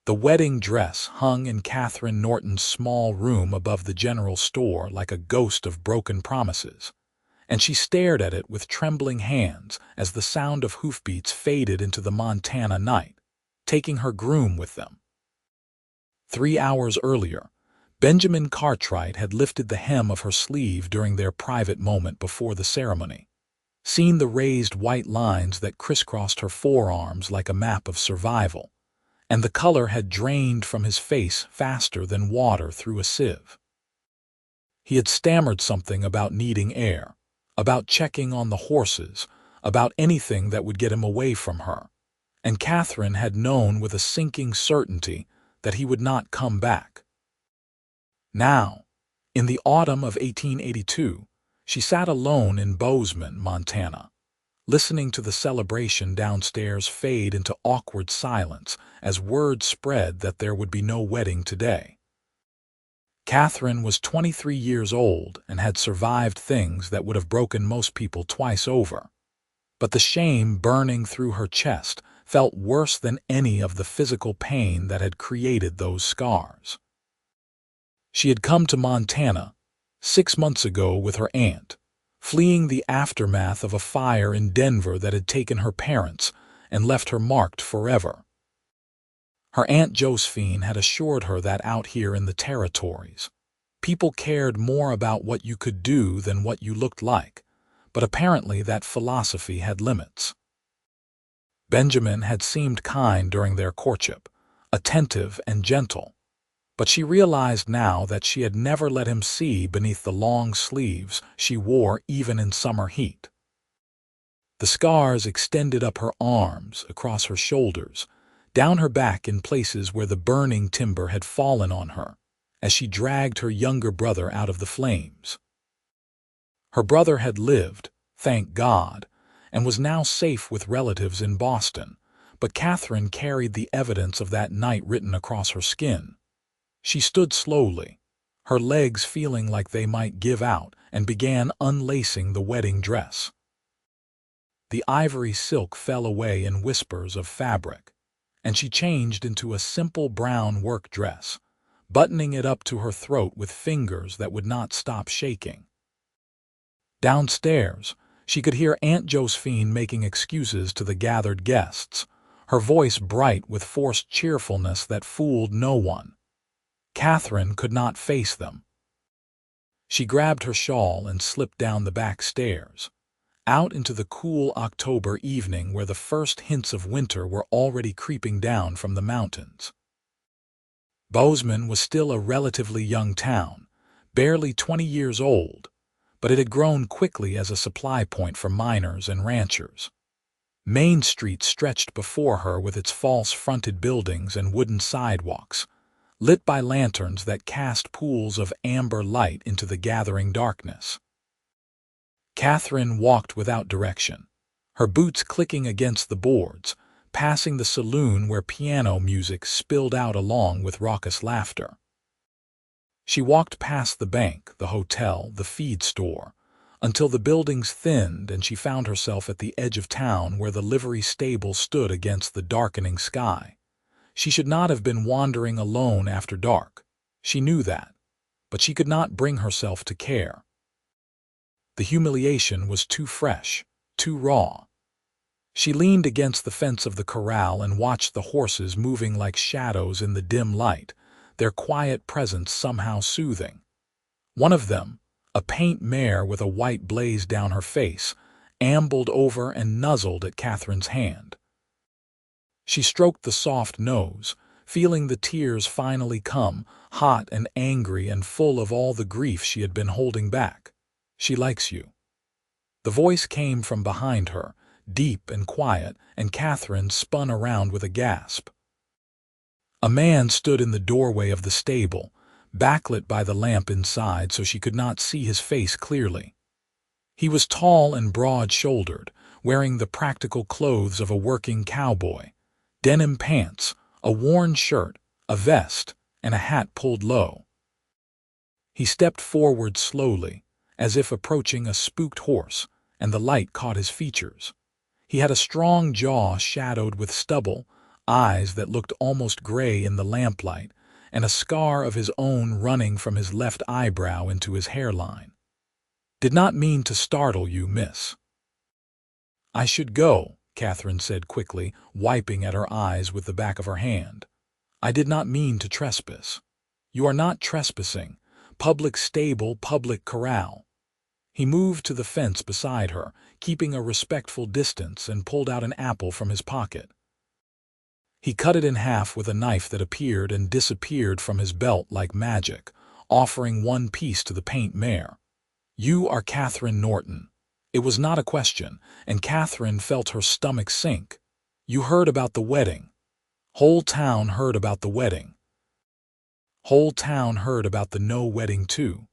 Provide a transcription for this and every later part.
The wedding dress hung in Katherine Norton's small room above the general store like a ghost of broken promises, and she stared at it with trembling hands as the sound of hoofbeats faded into the Montana night, taking her groom with them. 3 hours earlier, Benjamin Cartwright had lifted the hem of her sleeve during their private moment before the ceremony, seen the raised white lines that crisscrossed her forearms like a map of survival, and the color had drained from his face faster than water through a sieve. He had stammered something about needing air, about checking on the horses, about anything that would get him away from her, and Katherine had known with a sinking certainty that he would not come back. Now, in the autumn of 1882, she sat alone in Bozeman, Montana, listening to the celebration downstairs fade into awkward silence as word spread that there would be no wedding today. Katherine was 23 years old and had survived things that would have broken most people twice over, but the shame burning through her chest felt worse than any of the physical pain that had created those scars. She had come to Montana 6 months ago with her aunt, fleeing the aftermath of a fire in Denver that had taken her parents and left her marked forever. Her Aunt Josephine had assured her that out here in the territories, people cared more about what you could do than what you looked like, but apparently that philosophy had limits. Benjamin had seemed kind during their courtship, attentive and gentle, but she realized now that she had never let him see beneath the long sleeves she wore even in summer heat. The scars extended up her arms, across her shoulders, down her back in places where the burning timber had fallen on her, as she dragged her younger brother out of the flames. Her brother had lived, thank God, and was now safe with relatives in Boston, but Katherine carried the evidence of that night written across her skin. She stood slowly, her legs feeling like they might give out, and began unlacing the wedding dress. The ivory silk fell away in whispers of fabric, and she changed into a simple brown work dress, buttoning it up to her throat with fingers that would not stop shaking. Downstairs, she could hear Aunt Josephine making excuses to the gathered guests, her voice bright with forced cheerfulness that fooled no one. Katherine could not face them. She grabbed her shawl and slipped down the back stairs, out into the cool October evening where the first hints of winter were already creeping down from the mountains. Bozeman was still a relatively young town, barely 20 years old, but it had grown quickly as a supply point for miners and ranchers. Main Street stretched before her with its false-fronted buildings and wooden sidewalks, lit by lanterns that cast pools of amber light into the gathering darkness. Katherine walked without direction, her boots clicking against the boards, passing the saloon where piano music spilled out along with raucous laughter. She walked past the bank, the hotel, the feed store, until the buildings thinned and she found herself at the edge of town where the livery stable stood against the darkening sky. She should not have been wandering alone after dark. She knew that, but she could not bring herself to care. The humiliation was too fresh, too raw. She leaned against the fence of the corral and watched the horses moving like shadows in the dim light, their quiet presence somehow soothing. One of them, a paint mare with a white blaze down her face, ambled over and nuzzled at Katherine's hand. She stroked the soft nose, feeling the tears finally come, hot and angry and full of all the grief she had been holding back. "She likes you." The voice came from behind her, deep and quiet, and Katherine spun around with a gasp. A man stood in the doorway of the stable, backlit by the lamp inside so she could not see his face clearly. He was tall and broad-shouldered, wearing the practical clothes of a working cowboy: denim pants, a worn shirt, a vest, and a hat pulled low. He stepped forward slowly, as if approaching a spooked horse, and the light caught his features. He had a strong jaw shadowed with stubble, eyes that looked almost gray in the lamplight, and a scar of his own running from his left eyebrow into his hairline. "Did not mean to startle you, miss." "I should go," Katherine said quickly, wiping at her eyes with the back of her hand. "I did not mean to trespass." "You are not trespassing. Public stable, public corral." He moved to the fence beside her, keeping a respectful distance, and pulled out an apple from his pocket. He cut it in half with a knife that appeared and disappeared from his belt like magic, offering one piece to the paint mare. "You are Katherine Norton." It was not a question, and Katherine felt her stomach sink. "You heard about the wedding." "Whole town heard about the wedding." "Whole town heard about the no wedding too."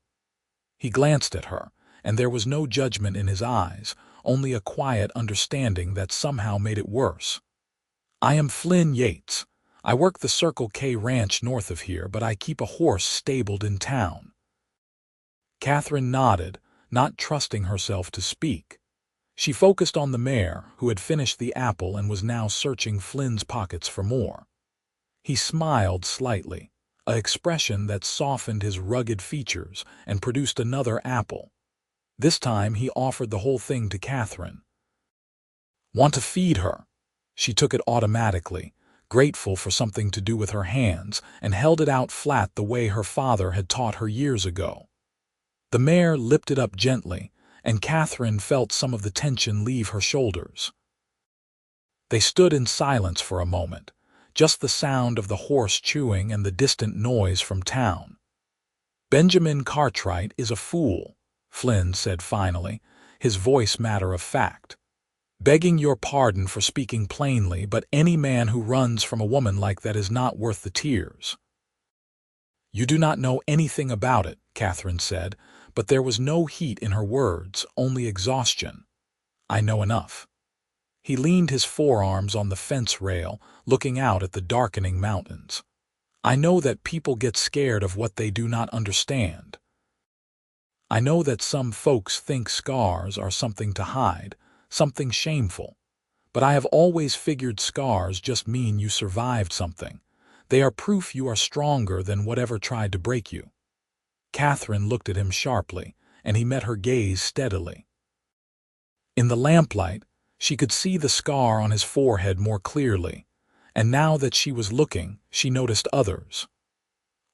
He glanced at her, and there was no judgment in his eyes, only a quiet understanding that somehow made it worse. "I am Flynn Yates. I work the Circle K ranch north of here, but I keep a horse stabled in town." Katherine nodded, not trusting herself to speak. She focused on the mare, who had finished the apple and was now searching Flynn's pockets for more. He smiled slightly, an expression that softened his rugged features, and produced another apple. This time he offered the whole thing to Katherine. "Want to feed her?" She took it automatically, grateful for something to do with her hands, and held it out flat the way her father had taught her years ago. The mare lipped it up gently, and Katherine felt some of the tension leave her shoulders. They stood in silence for a moment, just the sound of the horse chewing and the distant noise from town. "Benjamin Cartwright is a fool," Flynn said finally, his voice matter of fact. "Begging your pardon for speaking plainly, but any man who runs from a woman like that is not worth the tears." "You do not know anything about it," Katherine said, but there was no heat in her words, only exhaustion. "I know enough." He leaned his forearms on the fence rail, looking out at the darkening mountains. "I know that people get scared of what they do not understand. I know that some folks think scars are something to hide, something shameful. But I have always figured scars just mean you survived something. They are proof you are stronger than whatever tried to break you." Katherine looked at him sharply, and he met her gaze steadily. In the lamplight, she could see the scar on his forehead more clearly, and now that she was looking, she noticed others.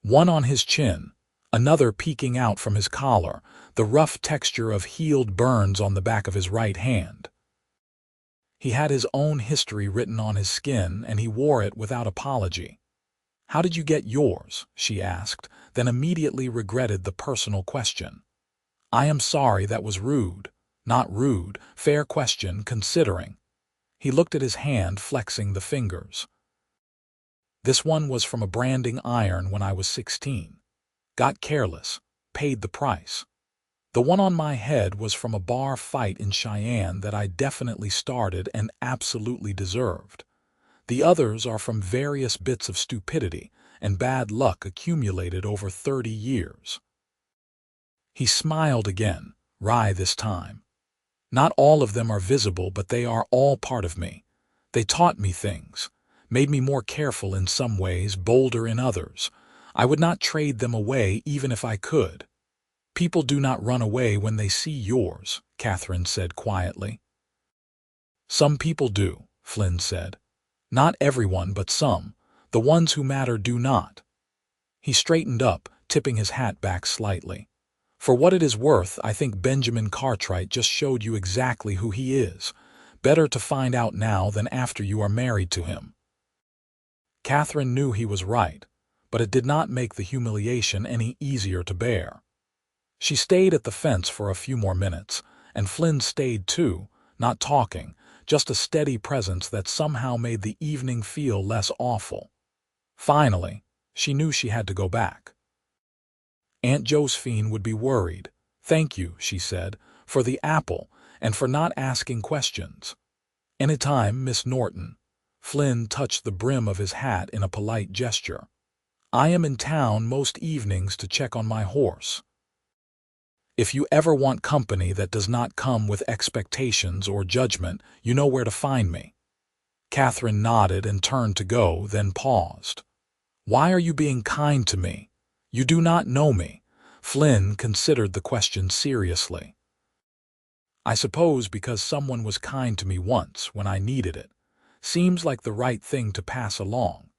One on his chin, another peeking out from his collar, the rough texture of healed burns on the back of his right hand. He had his own history written on his skin, and he wore it without apology. "How did you get yours?" she asked, then immediately regretted the personal question. "I am sorry, that was rude." "Not rude, fair question, considering." He looked at his hand, flexing the fingers. "This one was from a branding iron when I was 16. Got careless, paid the price. The one on my head was from a bar fight in Cheyenne that I definitely started and absolutely deserved. The others are from various bits of stupidity and bad luck accumulated over 30 years. He smiled again, wry this time. "Not all of them are visible, but they are all part of me. They taught me things, made me more careful in some ways, bolder in others. I would not trade them away even if I could." "People do not run away when they see yours," Katherine said quietly. "Some people do," Flynn said. "Not everyone, but some. The ones who matter do not." He straightened up, tipping his hat back slightly. "For what it is worth, I think Benjamin Cartwright just showed you exactly who he is. Better to find out now than after you are married to him." Katherine knew he was right, but it did not make the humiliation any easier to bear. She stayed at the fence for a few more minutes, and Flynn stayed too, not talking, just a steady presence that somehow made the evening feel less awful. Finally, she knew she had to go back. Aunt Josephine would be worried. "Thank you," she said, "for the apple and for not asking questions." "Anytime, Miss Norton." Flynn touched the brim of his hat in a polite gesture. "I am in town most evenings to check on my horse. If you ever want company that does not come with expectations or judgment, you know where to find me." Katherine nodded and turned to go, then paused. "Why are you being kind to me? You do not know me." Flynn considered the question seriously. "I suppose because someone was kind to me once when I needed it. Seems like the right thing to pass along."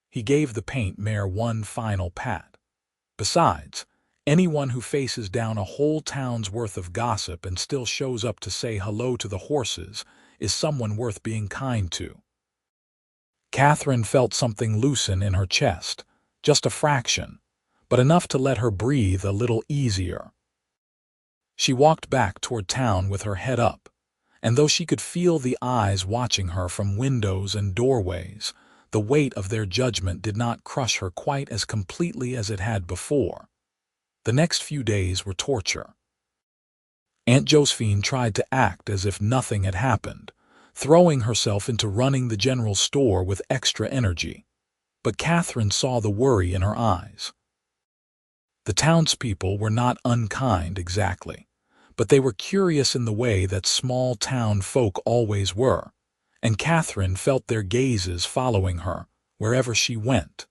He gave the paint mare one final pat. "Besides, anyone who faces down a whole town's worth of gossip and still shows up to say hello to the horses is someone worth being kind to." Katherine felt something loosen in her chest, just a fraction, but enough to let her breathe a little easier. She walked back toward town with her head up, and though she could feel the eyes watching her from windows and doorways, the weight of their judgment did not crush her quite as completely as it had before. The next few days were torture. Aunt Josephine tried to act as if nothing had happened, throwing herself into running the general store with extra energy. But Katherine saw the worry in her eyes. The townspeople were not unkind exactly, but they were curious in the way that small-town folk always were, and Katherine felt their gazes following her wherever she went.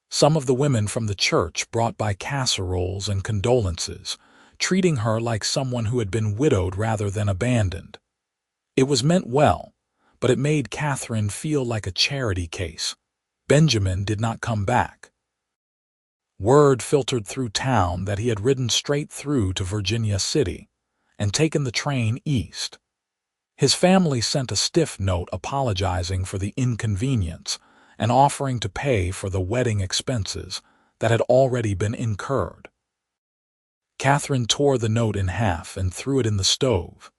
Some of the women from the church brought by casseroles and condolences, treating her like someone who had been widowed rather than abandoned. It was meant well, but it made Katherine feel like a charity case. Benjamin did not come back. Word filtered through town that he had ridden straight through to Virginia City and taken the train east. His family sent a stiff note apologizing for the inconvenience and offering to pay for the wedding expenses that had already been incurred. Katherine tore the note in half and threw it in the stove.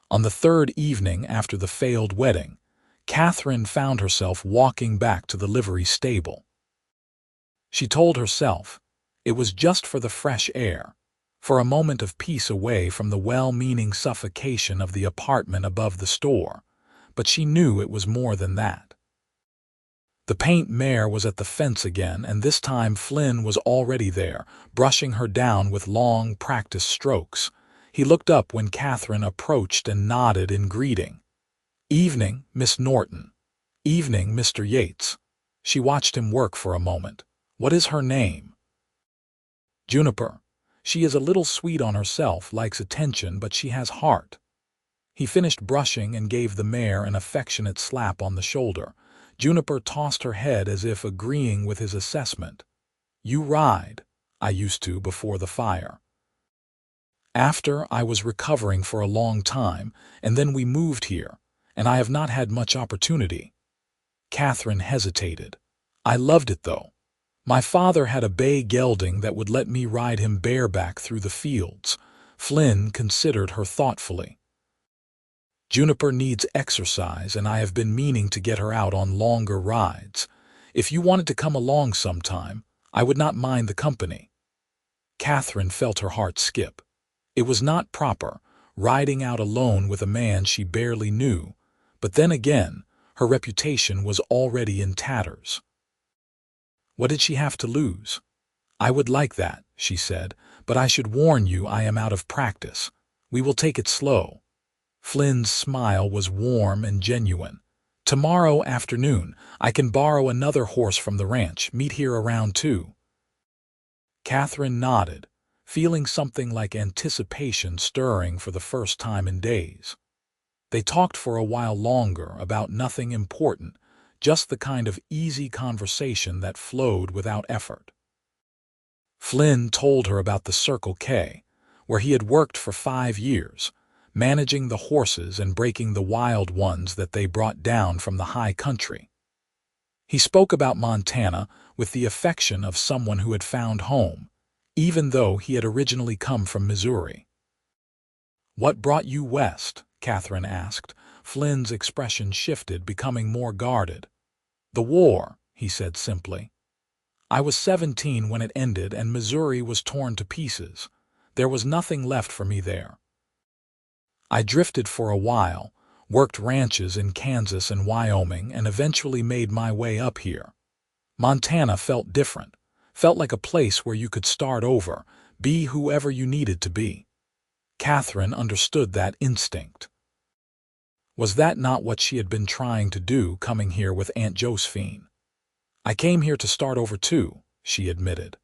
On the third evening after the failed wedding, Katherine found herself walking back to the livery stable. She told herself it was just for the fresh air, for a moment of peace away from the well-meaning suffocation of the apartment above the store, but she knew it was more than that. The paint mare was at the fence again, and this time Flynn was already there, brushing her down with long, practiced strokes. He looked up when Katherine approached and nodded in greeting. "Evening, Miss Norton." "Evening, Mr. Yates." She watched him work for a moment. "What is her name?" "Juniper. She is a little sweet on herself, likes attention, but she has heart." He finished brushing and gave the mare an affectionate slap on the shoulder. Juniper tossed her head as if agreeing with his assessment. "You ride." "I used to before the fire. After, I was recovering for a long time, and then we moved here, and I have not had much opportunity." Katherine hesitated. "I loved it, though. My father had a bay gelding that would let me ride him bareback through the fields." Flynn considered her thoughtfully. "Juniper needs exercise, and I have been meaning to get her out on longer rides. If you wanted to come along sometime, I would not mind the company." Katherine felt her heart skip. It was not proper, riding out alone with a man she barely knew, but then again, her reputation was already in tatters. What did she have to lose? "I would like that," she said, "but I should warn you I am out of practice. We will take it slow." Flynn's smile was warm and genuine. "Tomorrow afternoon, I can borrow another horse from the ranch. Meet here around 2. Katherine nodded, feeling something like anticipation stirring for the first time in days. They talked for a while longer about nothing important, just the kind of easy conversation that flowed without effort. Flynn told her about the Circle K, where he had worked for 5 years, managing the horses and breaking the wild ones that they brought down from the high country. He spoke about Montana with the affection of someone who had found home, even though he had originally come from Missouri. "What brought you west?" Katherine asked. Flynn's expression shifted, becoming more guarded. "The war," he said simply. "I was 17 when it ended, and Missouri was torn to pieces. There was nothing left for me there. I drifted for a while, worked ranches in Kansas and Wyoming, and eventually made my way up here. Montana felt different, felt like a place where you could start over, be whoever you needed to be." Katherine understood that instinct. Was that not what she had been trying to do coming here with Aunt Josephine? I came here to start over too, she admitted.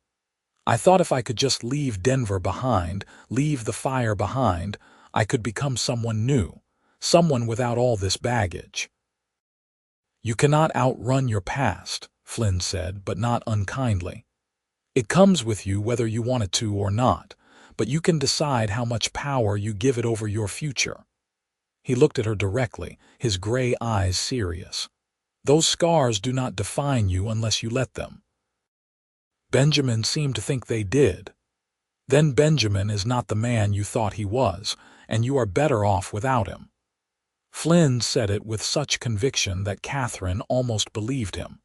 I thought if I could just leave Denver behind, leave the fire behind, I could become someone new, someone without all this baggage. You cannot outrun your past, Flynn said, but not unkindly. It comes with you whether you want it to or not, but you can decide how much power you give it over your future. He looked at her directly, his gray eyes serious. Those scars do not define you unless you let them. Benjamin seemed to think they did. Then Benjamin is not the man you thought he was, and you are better off without him. Flynn said it with such conviction that Katherine almost believed him.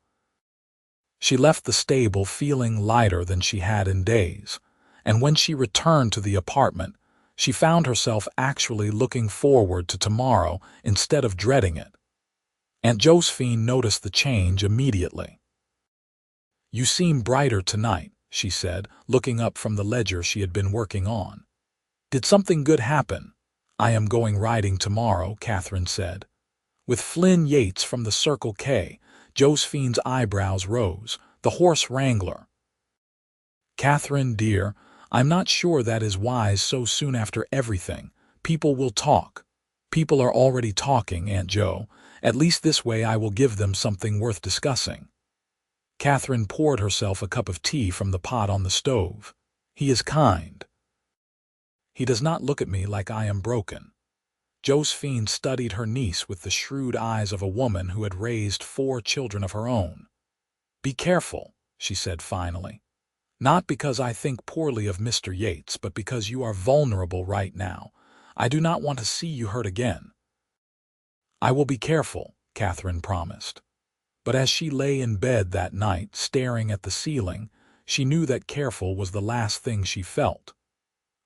She left the stable feeling lighter than she had in days, and when she returned to the apartment, she found herself actually looking forward to tomorrow instead of dreading it. Aunt Josephine noticed the change immediately. "You seem brighter tonight," she said, looking up from the ledger she had been working on. "Did something good happen?" "I am going riding tomorrow," Katherine said. "With Flynn Yates from the Circle K." Josephine's eyebrows rose. "The horse wrangler." "Katherine, dear, I'm not sure that is wise so soon after everything. People will talk." "People are already talking, Aunt Jo. At least this way I will give them something worth discussing." Katherine poured herself a cup of tea from the pot on the stove. "He is kind. He does not look at me like I am broken." Josephine studied her niece with the shrewd eyes of a woman who had raised 4 children of her own. "Be careful," she said finally. "Not because I think poorly of Mr. Yates, but because you are vulnerable right now. I do not want to see you hurt again." "I will be careful," Katherine promised. But as she lay in bed that night, staring at the ceiling, she knew that careful was the last thing she felt.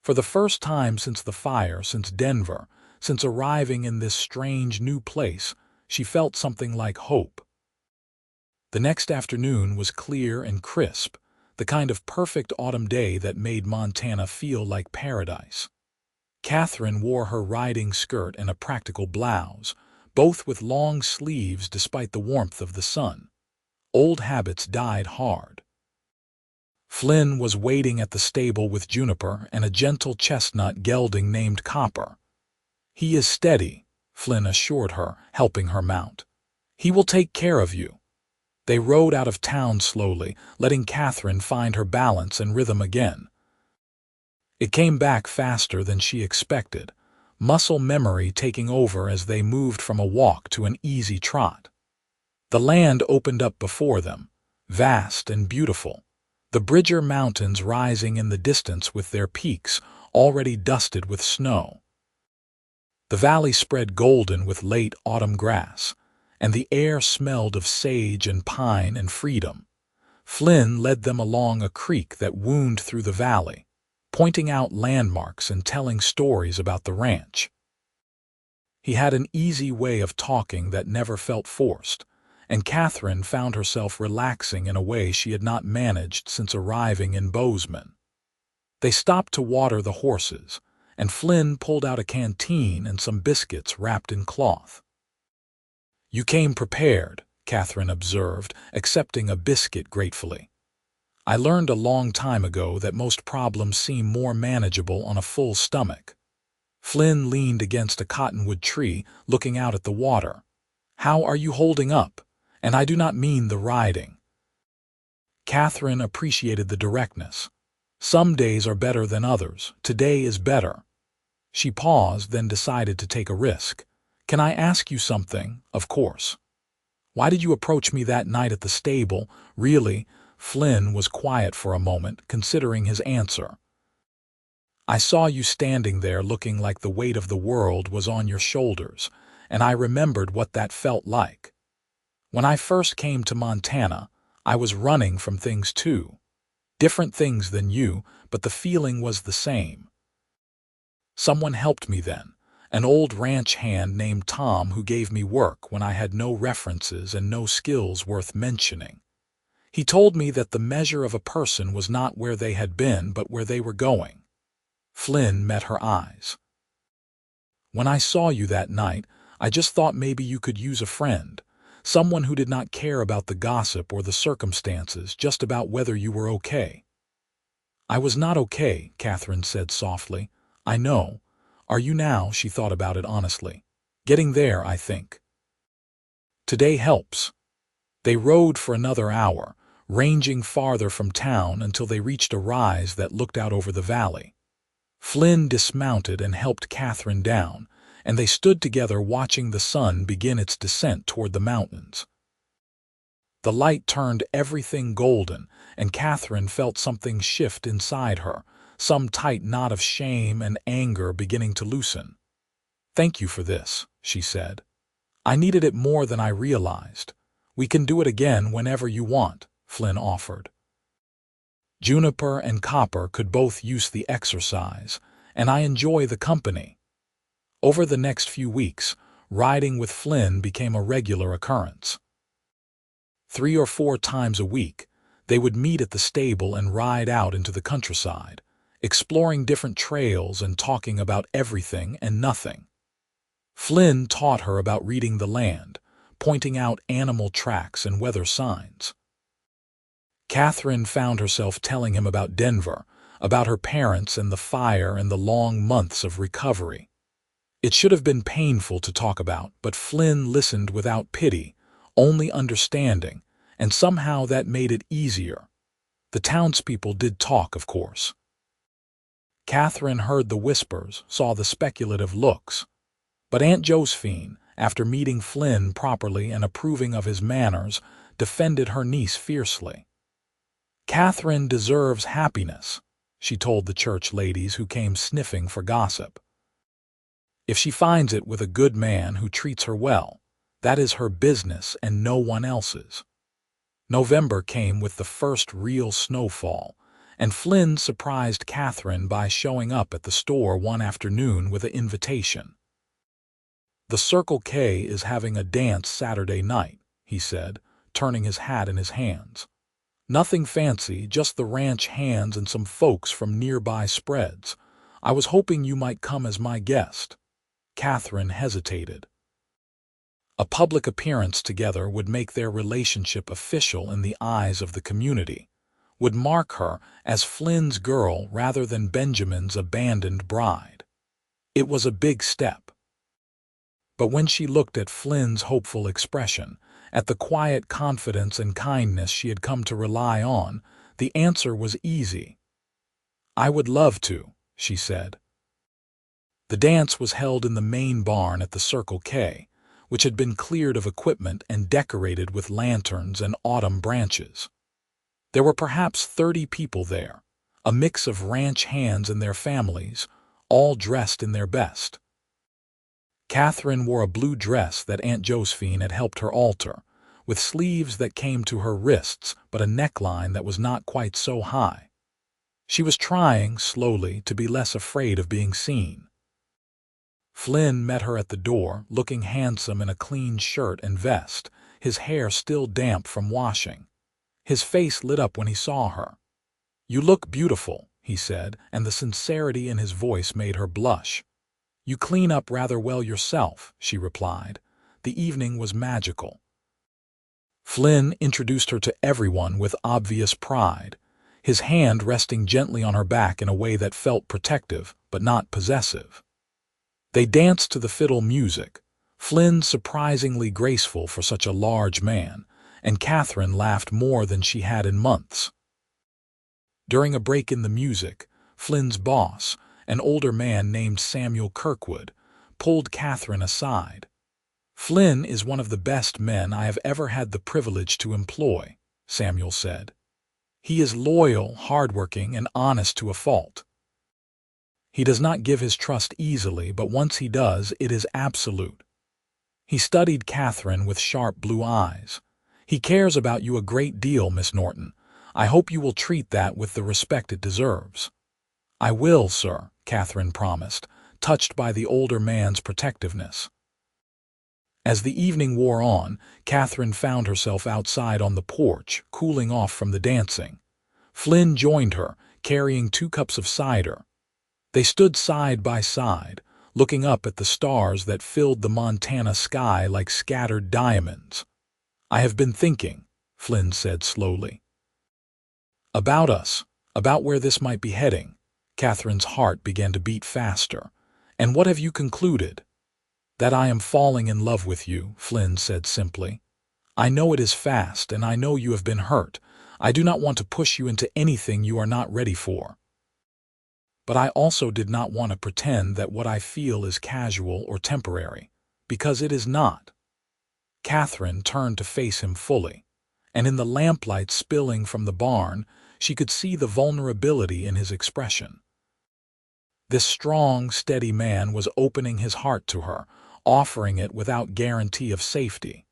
For the first time since the fire, since Denver, since arriving in this strange new place, she felt something like hope. The next afternoon was clear and crisp, the kind of perfect autumn day that made Montana feel like paradise. Katherine wore her riding skirt and a practical blouse, both with long sleeves despite the warmth of the sun. Old habits died hard. Flynn was waiting at the stable with Juniper and a gentle chestnut gelding named Copper. "He is steady," Flynn assured her, helping her mount. "He will take care of you." They rode out of town slowly, letting Katherine find her balance and rhythm again. It came back faster than she expected, muscle memory taking over as they moved from a walk to an easy trot. The land opened up before them, vast and beautiful, the Bridger Mountains rising in the distance with their peaks already dusted with snow. The valley spread golden with late autumn grass, and the air smelled of sage and pine and freedom. Flynn led them along a creek that wound through the valley, pointing out landmarks and telling stories about the ranch. He had an easy way of talking that never felt forced, and Katherine found herself relaxing in a way she had not managed since arriving in Bozeman. They stopped to water the horses, and Flynn pulled out a canteen and some biscuits wrapped in cloth. "You came prepared," Katherine observed, accepting a biscuit gratefully. "I learned a long time ago that most problems seem more manageable on a full stomach." Flynn leaned against a cottonwood tree, looking out at the water. "How are you holding up? And I do not mean the riding." Katherine appreciated the directness. "Some days are better than others. Today is better." She paused, then decided to take a risk. "Can I ask you something?" "Of course." "Why did you approach me that night at the stable?" "Really?" Flynn was quiet for a moment, considering his answer. "I saw you standing there looking like the weight of the world was on your shoulders, and I remembered what that felt like. When I first came to Montana, I was running from things too. Different things than you, but the feeling was the same. Someone helped me then, an old ranch hand named Tom who gave me work when I had no references and no skills worth mentioning. He told me that the measure of a person was not where they had been but where they were going." Flynn met her eyes. "When I saw you that night, I just thought maybe you could use a friend, someone who did not care about the gossip or the circumstances, just about whether you were okay." "I was not okay," Katherine said softly. "I know. Are you now?" She thought about it honestly. "Getting there, I think. Today helps." They rode for another hour, ranging farther from town until they reached a rise that looked out over the valley. Flynn dismounted and helped Katherine down, and they stood together watching the sun begin its descent toward the mountains. The light turned everything golden, and Katherine felt something shift inside her, some tight knot of shame and anger beginning to loosen. "Thank you for this," she said. "I needed it more than I realized. We can do it again whenever you want," Flynn offered. Juniper and Copper could both use the exercise, and I enjoy the company. Over the next few weeks, riding with Flynn became a regular occurrence. 3 or 4 times a week, they would meet at the stable and ride out into the countryside, exploring different trails and talking about everything and nothing. Flynn taught her about reading the land, pointing out animal tracks and weather signs. Katherine found herself telling him about Denver, about her parents and the fire and the long months of recovery. It should have been painful to talk about, but Flynn listened without pity, only understanding, and somehow that made it easier. The townspeople did talk, of course. Katherine heard the whispers, saw the speculative looks. But Aunt Josephine, after meeting Flynn properly and approving of his manners, defended her niece fiercely. "Katherine deserves happiness," she told the church ladies who came sniffing for gossip. "If she finds it with a good man who treats her well, that is her business and no one else's." November came with the first real snowfall, and Flynn surprised Katherine by showing up at the store one afternoon with an invitation. "The Circle K is having a dance Saturday night," he said, turning his hat in his hands. "Nothing fancy, just the ranch hands and some folks from nearby spreads. I was hoping you might come as my guest." Katherine hesitated. A public appearance together would make their relationship official in the eyes of the community, would mark her as Flynn's girl rather than Benjamin's abandoned bride. It was a big step. But when she looked at Flynn's hopeful expression, at the quiet confidence and kindness she had come to rely on, the answer was easy. "I would love to," she said. The dance was held in the main barn at the Circle K, which had been cleared of equipment and decorated with lanterns and autumn branches. There were perhaps 30 people there, a mix of ranch hands and their families, all dressed in their best. Katherine wore a blue dress that Aunt Josephine had helped her alter, with sleeves that came to her wrists but a neckline that was not quite so high. She was trying, slowly, to be less afraid of being seen. Flynn met her at the door, looking handsome in a clean shirt and vest, his hair still damp from washing. His face lit up when he saw her. "You look beautiful," he said, and the sincerity in his voice made her blush. "You clean up rather well yourself," she replied. The evening was magical. Flynn introduced her to everyone with obvious pride, his hand resting gently on her back in a way that felt protective but not possessive. They danced to the fiddle music, Flynn surprisingly graceful for such a large man, and Katherine laughed more than she had in months. During a break in the music, Flynn's boss, an older man named Samuel Kirkwood, pulled Katherine aside. "Flynn is one of the best men I have ever had the privilege to employ," Samuel said. "He is loyal, hardworking, and honest to a fault. He does not give his trust easily, but once he does, it is absolute." He studied Katherine with sharp blue eyes. "He cares about you a great deal, Miss Norton. I hope you will treat that with the respect it deserves." "I will, sir," Katherine promised, touched by the older man's protectiveness. As the evening wore on, Katherine found herself outside on the porch, cooling off from the dancing. Flynn joined her, carrying 2 cups of cider. They stood side by side, looking up at the stars that filled the Montana sky like scattered diamonds. "I have been thinking," Flynn said slowly. "About us, about where this might be heading." Catherine's heart began to beat faster. "And what have you concluded?" "That I am falling in love with you," Flynn said simply. "I know it is fast, and I know you have been hurt. I do not want to push you into anything you are not ready for. But I also did not want to pretend that what I feel is casual or temporary, because it is not." Catherine turned to face him fully, and in the lamplight spilling from the barn, she could see the vulnerability in his expression. This strong, steady man was opening his heart to her, offering it without guarantee of safety.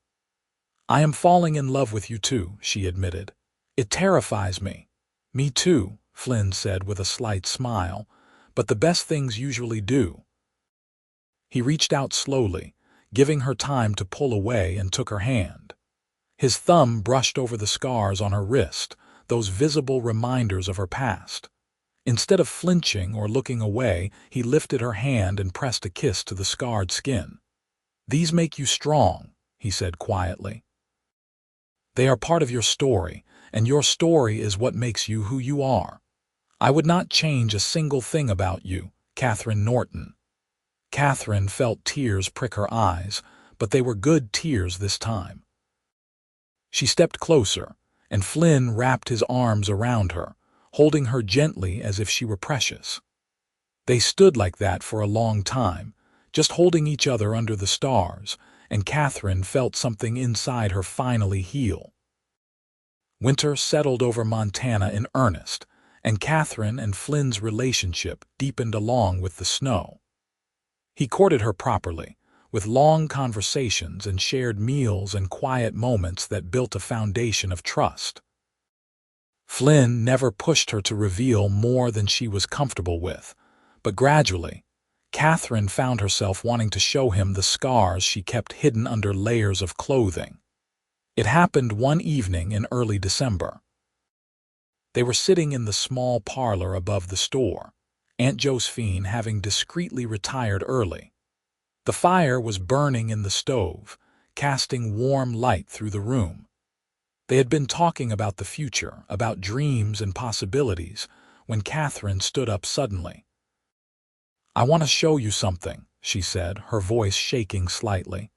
"I am falling in love with you too," she admitted. "It terrifies me." "Me too," Flynn said with a slight smile, "but the best things usually do." He reached out slowly, giving her time to pull away, and took her hand. His thumb brushed over the scars on her wrist, those visible reminders of her past. Instead of flinching or looking away, he lifted her hand and pressed a kiss to the scarred skin. "These make you strong," he said quietly. "They are part of your story, and your story is what makes you who you are. I would not change a single thing about you, Katherine Norton." Catherine felt tears prick her eyes, but they were good tears this time. She stepped closer, and Flynn wrapped his arms around her, holding her gently as if she were precious. They stood like that for a long time, just holding each other under the stars, and Catherine felt something inside her finally heal. Winter settled over Montana in earnest, and Catherine and Flynn's relationship deepened along with the snow. He courted her properly, with long conversations and shared meals and quiet moments that built a foundation of trust. Flynn never pushed her to reveal more than she was comfortable with, but gradually, Catherine found herself wanting to show him the scars she kept hidden under layers of clothing. It happened one evening in early December. They were sitting in the small parlor above the store, Aunt Josephine having discreetly retired early. The fire was burning in the stove, casting warm light through the room. They had been talking about the future, about dreams and possibilities, when Catherine stood up suddenly. "I want to show you something," she said, her voice shaking slightly.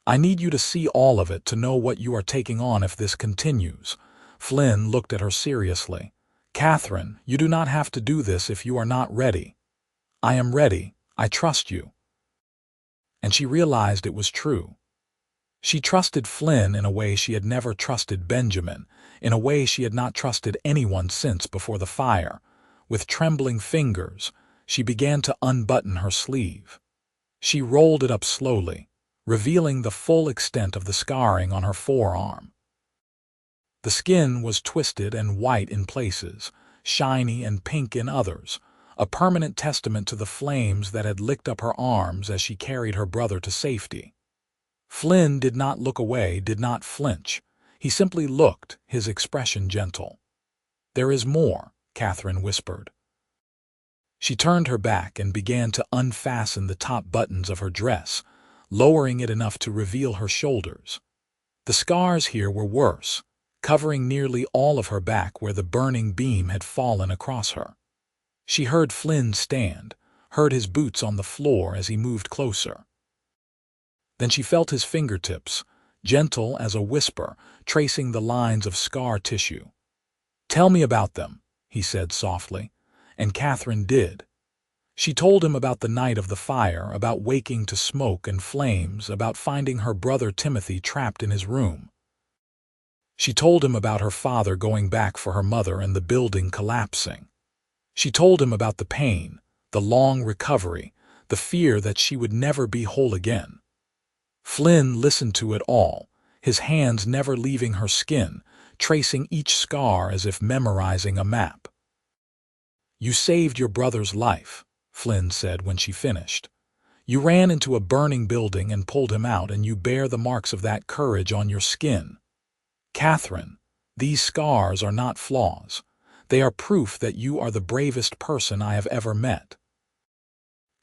"I need you to see all of it to know what you are taking on if this continues." Flynn looked at her seriously. "Catherine, you do not have to do this if you are not ready." "I am ready. I trust you." And she realized it was true. She trusted Flynn in a way she had never trusted Benjamin, in a way she had not trusted anyone since before the fire. With trembling fingers, she began to unbutton her sleeve. She rolled it up slowly, revealing the full extent of the scarring on her forearm. The skin was twisted and white in places, shiny and pink in others, a permanent testament to the flames that had licked up her arms as she carried her brother to safety. Flynn did not look away, did not flinch. He simply looked, his expression gentle. "There is more," Catherine whispered. She turned her back and began to unfasten the top buttons of her dress, lowering it enough to reveal her shoulders. The scars here were worse, covering nearly all of her back where the burning beam had fallen across her. She heard Flynn stand, heard his boots on the floor as he moved closer. Then she felt his fingertips, gentle as a whisper, tracing the lines of scar tissue. "Tell me about them," he said softly, and Catherine did. She told him about the night of the fire, about waking to smoke and flames, about finding her brother Timothy trapped in his room. She told him about her father going back for her mother and the building collapsing. She told him about the pain, the long recovery, the fear that she would never be whole again. Flynn listened to it all, his hands never leaving her skin, tracing each scar as if memorizing a map. "You saved your brother's life," Flynn said when she finished. "You ran into a burning building and pulled him out, and you bear the marks of that courage on your skin. Catherine, these scars are not flaws. They are proof that you are the bravest person I have ever met."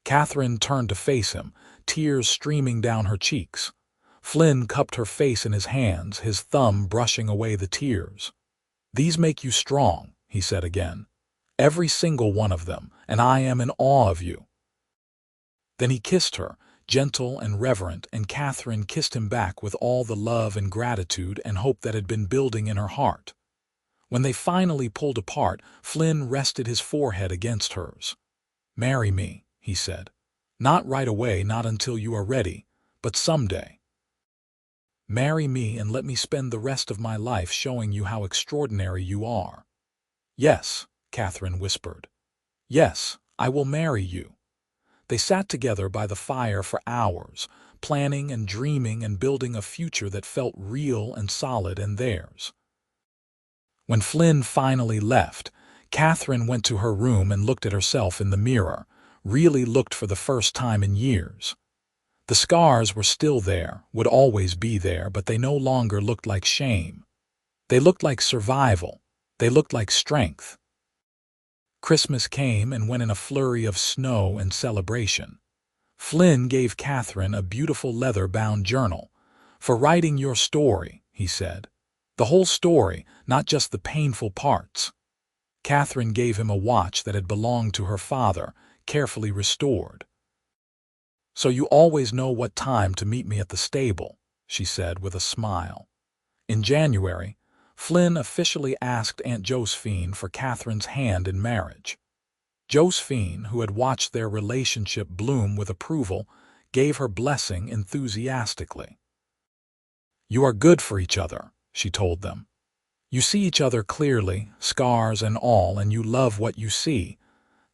Katherine turned to face him, tears streaming down her cheeks. Flynn cupped her face in his hands, his thumb brushing away the tears. "These make you strong," he said again. "Every single one of them, and I am in awe of you." Then he kissed her, gentle and reverent, and Katherine kissed him back with all the love and gratitude and hope that had been building in her heart. When they finally pulled apart, Flynn rested his forehead against hers. "Marry me," he said. "Not right away, not until you are ready, but someday. Marry me and let me spend the rest of my life showing you how extraordinary you are." "Yes," Katherine whispered. "Yes, I will marry you." They sat together by the fire for hours, planning and dreaming and building a future that felt real and solid and theirs. When Flynn finally left, Katherine went to her room and looked at herself in the mirror, really looked for the first time in years. The scars were still there, would always be there, but they no longer looked like shame. They looked like survival. They looked like strength. Christmas came and went in a flurry of snow and celebration. Flynn gave Katherine a beautiful leather-bound journal. "For writing your story," he said. "The whole story, not just the painful parts." Katherine gave him a watch that had belonged to her father, carefully restored. "So you always know what time to meet me at the stable," she said with a smile. In January, Flynn officially asked Aunt Josephine for Katherine's hand in marriage. Josephine, who had watched their relationship bloom with approval, gave her blessing enthusiastically. "You are good for each other," she told them. "You see each other clearly, scars and all, and you love what you see.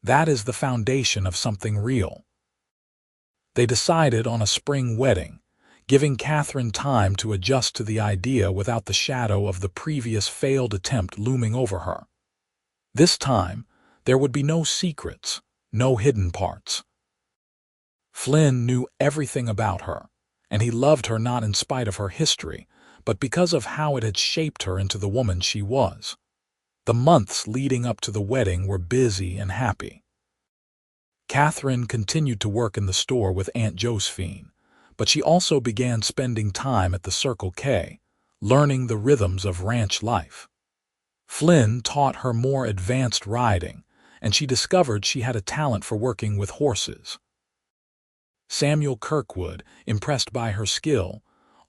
That is the foundation of something real." They decided on a spring wedding, giving Katherine time to adjust to the idea without the shadow of the previous failed attempt looming over her. This time, there would be no secrets, no hidden parts. Flynn knew everything about her, and he loved her not in spite of her history, but because of how it had shaped her into the woman she was. The months leading up to the wedding were busy and happy. Katherine continued to work in the store with Aunt Josephine, but she also began spending time at the Circle K, learning the rhythms of ranch life. Flynn taught her more advanced riding, and she discovered she had a talent for working with horses. Samuel Kirkwood, impressed by her skill,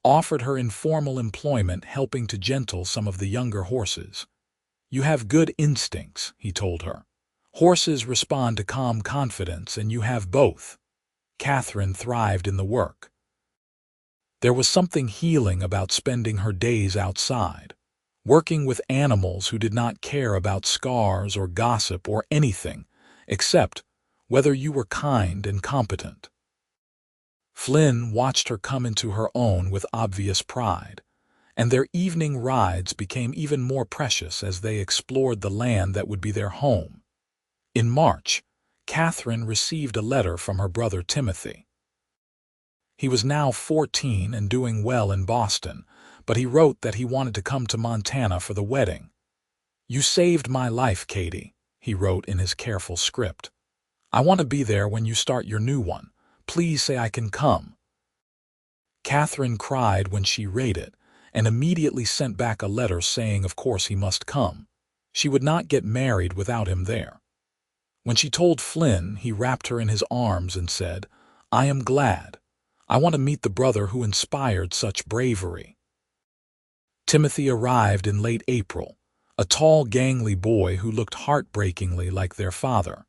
offered her informal employment helping to gentle some of the younger horses. "You have good instincts," he told her. "Horses respond to calm confidence, and you have both." Katherine thrived in the work. There was something healing about spending her days outside, working with animals who did not care about scars or gossip or anything, except whether you were kind and competent. Flynn watched her come into her own with obvious pride, and their evening rides became even more precious as they explored the land that would be their home. In March, Katherine received a letter from her brother Timothy. He was now 14 and doing well in Boston, but he wrote that he wanted to come to Montana for the wedding. "You saved my life, Katie," he wrote in his careful script. "I want to be there when you start your new one. Please say I can come." Katherine cried when she read it, and immediately sent back a letter saying of course he must come. She would not get married without him there. When she told Flynn, he wrapped her in his arms and said, "I am glad. I want to meet the brother who inspired such bravery." Timothy arrived in late April, a tall, gangly boy who looked heartbreakingly like their father.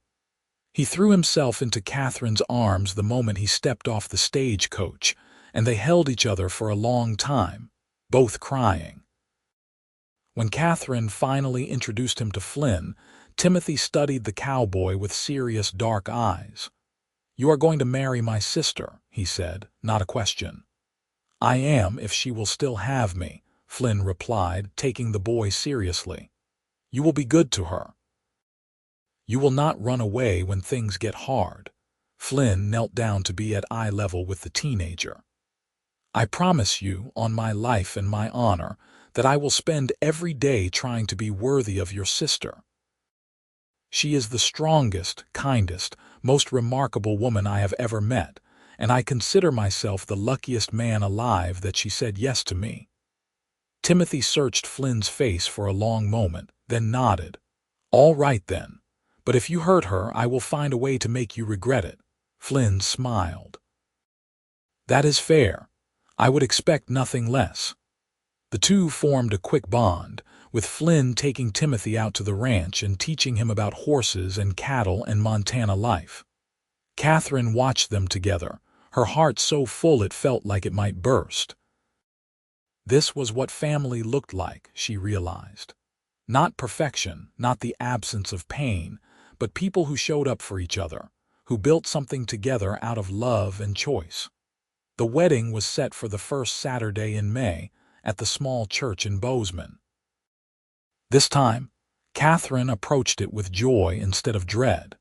He threw himself into Katherine's arms the moment he stepped off the stagecoach, and they held each other for a long time, both crying. When Katherine finally introduced him to Flynn, Timothy studied the cowboy with serious dark eyes. "You are going to marry my sister," he said, not a question. "I am, if she will still have me," Flynn replied, taking the boy seriously. "You will be good to her. You will not run away when things get hard." Flynn knelt down to be at eye level with the teenager. "I promise you, on my life and my honor, that I will spend every day trying to be worthy of your sister. She is the strongest, kindest, most remarkable woman I have ever met, and I consider myself the luckiest man alive that she said yes to me." Timothy searched Flynn's face for a long moment, then nodded. "All right then. But if you hurt her, I will find a way to make you regret it." Flynn smiled. "That is fair. I would expect nothing less." The two formed a quick bond, with Flynn taking Timothy out to the ranch and teaching him about horses and cattle and Montana life. Katherine watched them together, her heart so full it felt like it might burst. This was what family looked like, she realized. Not perfection, not the absence of pain, but people who showed up for each other, who built something together out of love and choice. The wedding was set for the first Saturday in May at the small church in Bozeman. This time, Katherine approached it with joy instead of dread.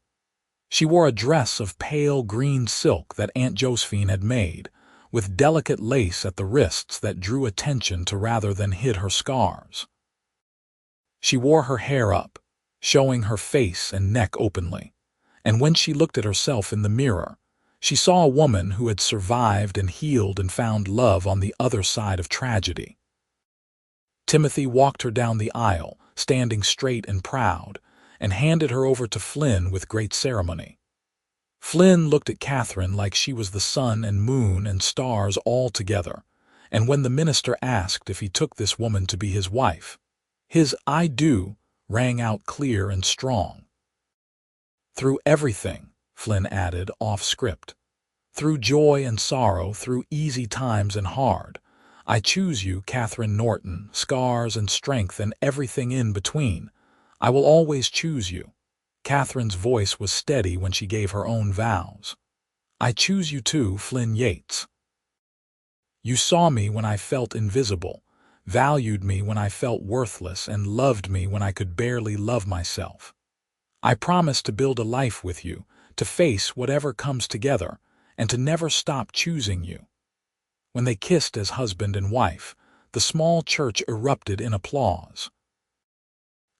She wore a dress of pale green silk that Aunt Josephine had made, with delicate lace at the wrists that drew attention to rather than hid her scars. She wore her hair up, showing her face and neck openly, and when she looked at herself in the mirror, she saw a woman who had survived and healed and found love on the other side of tragedy. Timothy walked her down the aisle, standing straight and proud, and handed her over to Flynn with great ceremony. Flynn looked at Katherine like she was the sun and moon and stars all together, and when the minister asked if he took this woman to be his wife, his "I do" rang out clear and strong. "Through everything," Flynn added off script. "Through joy and sorrow, through easy times and hard, I choose you, Katherine Norton, scars and strength and everything in between. I will always choose you." Katherine's voice was steady when she gave her own vows. "I choose you too, Flynn Yates. You saw me when I felt invisible, valued me when I felt worthless, and loved me when I could barely love myself. I promise to build a life with you, to face whatever comes together, and to never stop choosing you." When they kissed as husband and wife, the small church erupted in applause.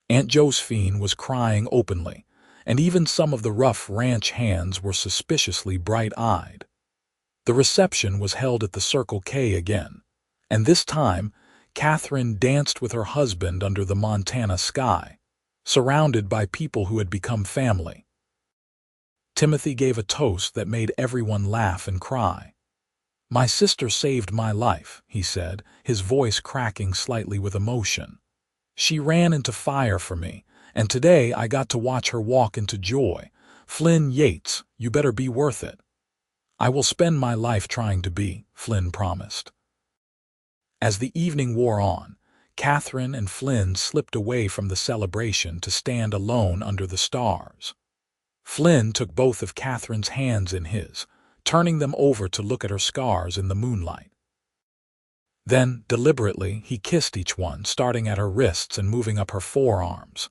Aunt Josephine was crying openly, and even some of the rough ranch hands were suspiciously bright-eyed. The reception was held at the Circle K again, and this time Katherine danced with her husband under the Montana sky, surrounded by people who had become family. Timothy gave a toast that made everyone laugh and cry. "My sister saved my life," he said, his voice cracking slightly with emotion. "She ran into fire for me, and today I got to watch her walk into joy. Flynn Yates, you better be worth it." "I will spend my life trying to be," Flynn promised. As the evening wore on, Katherine and Flynn slipped away from the celebration to stand alone under the stars. Flynn took both of Katherine's hands in his, turning them over to look at her scars in the moonlight. Then, deliberately, he kissed each one, starting at her wrists and moving up her forearms.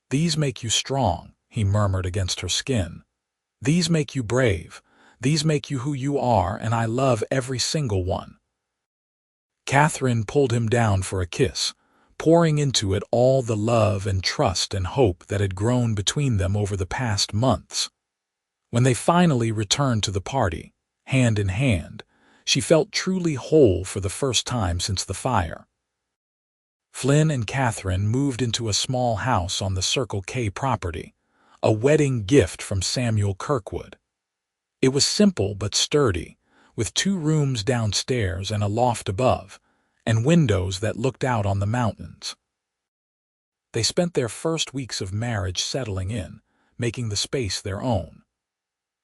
"These make you strong," he murmured against her skin. "These make you brave. These make you who you are, and I love every single one." Katherine pulled him down for a kiss, pouring into it all the love and trust and hope that had grown between them over the past months. When they finally returned to the party, hand in hand, she felt truly whole for the first time since the fire. Flynn and Katherine moved into a small house on the Circle K property, a wedding gift from Samuel Kirkwood. It was simple but sturdy, with 2 rooms downstairs and a loft above, and windows that looked out on the mountains. They spent their first weeks of marriage settling in, making the space their own.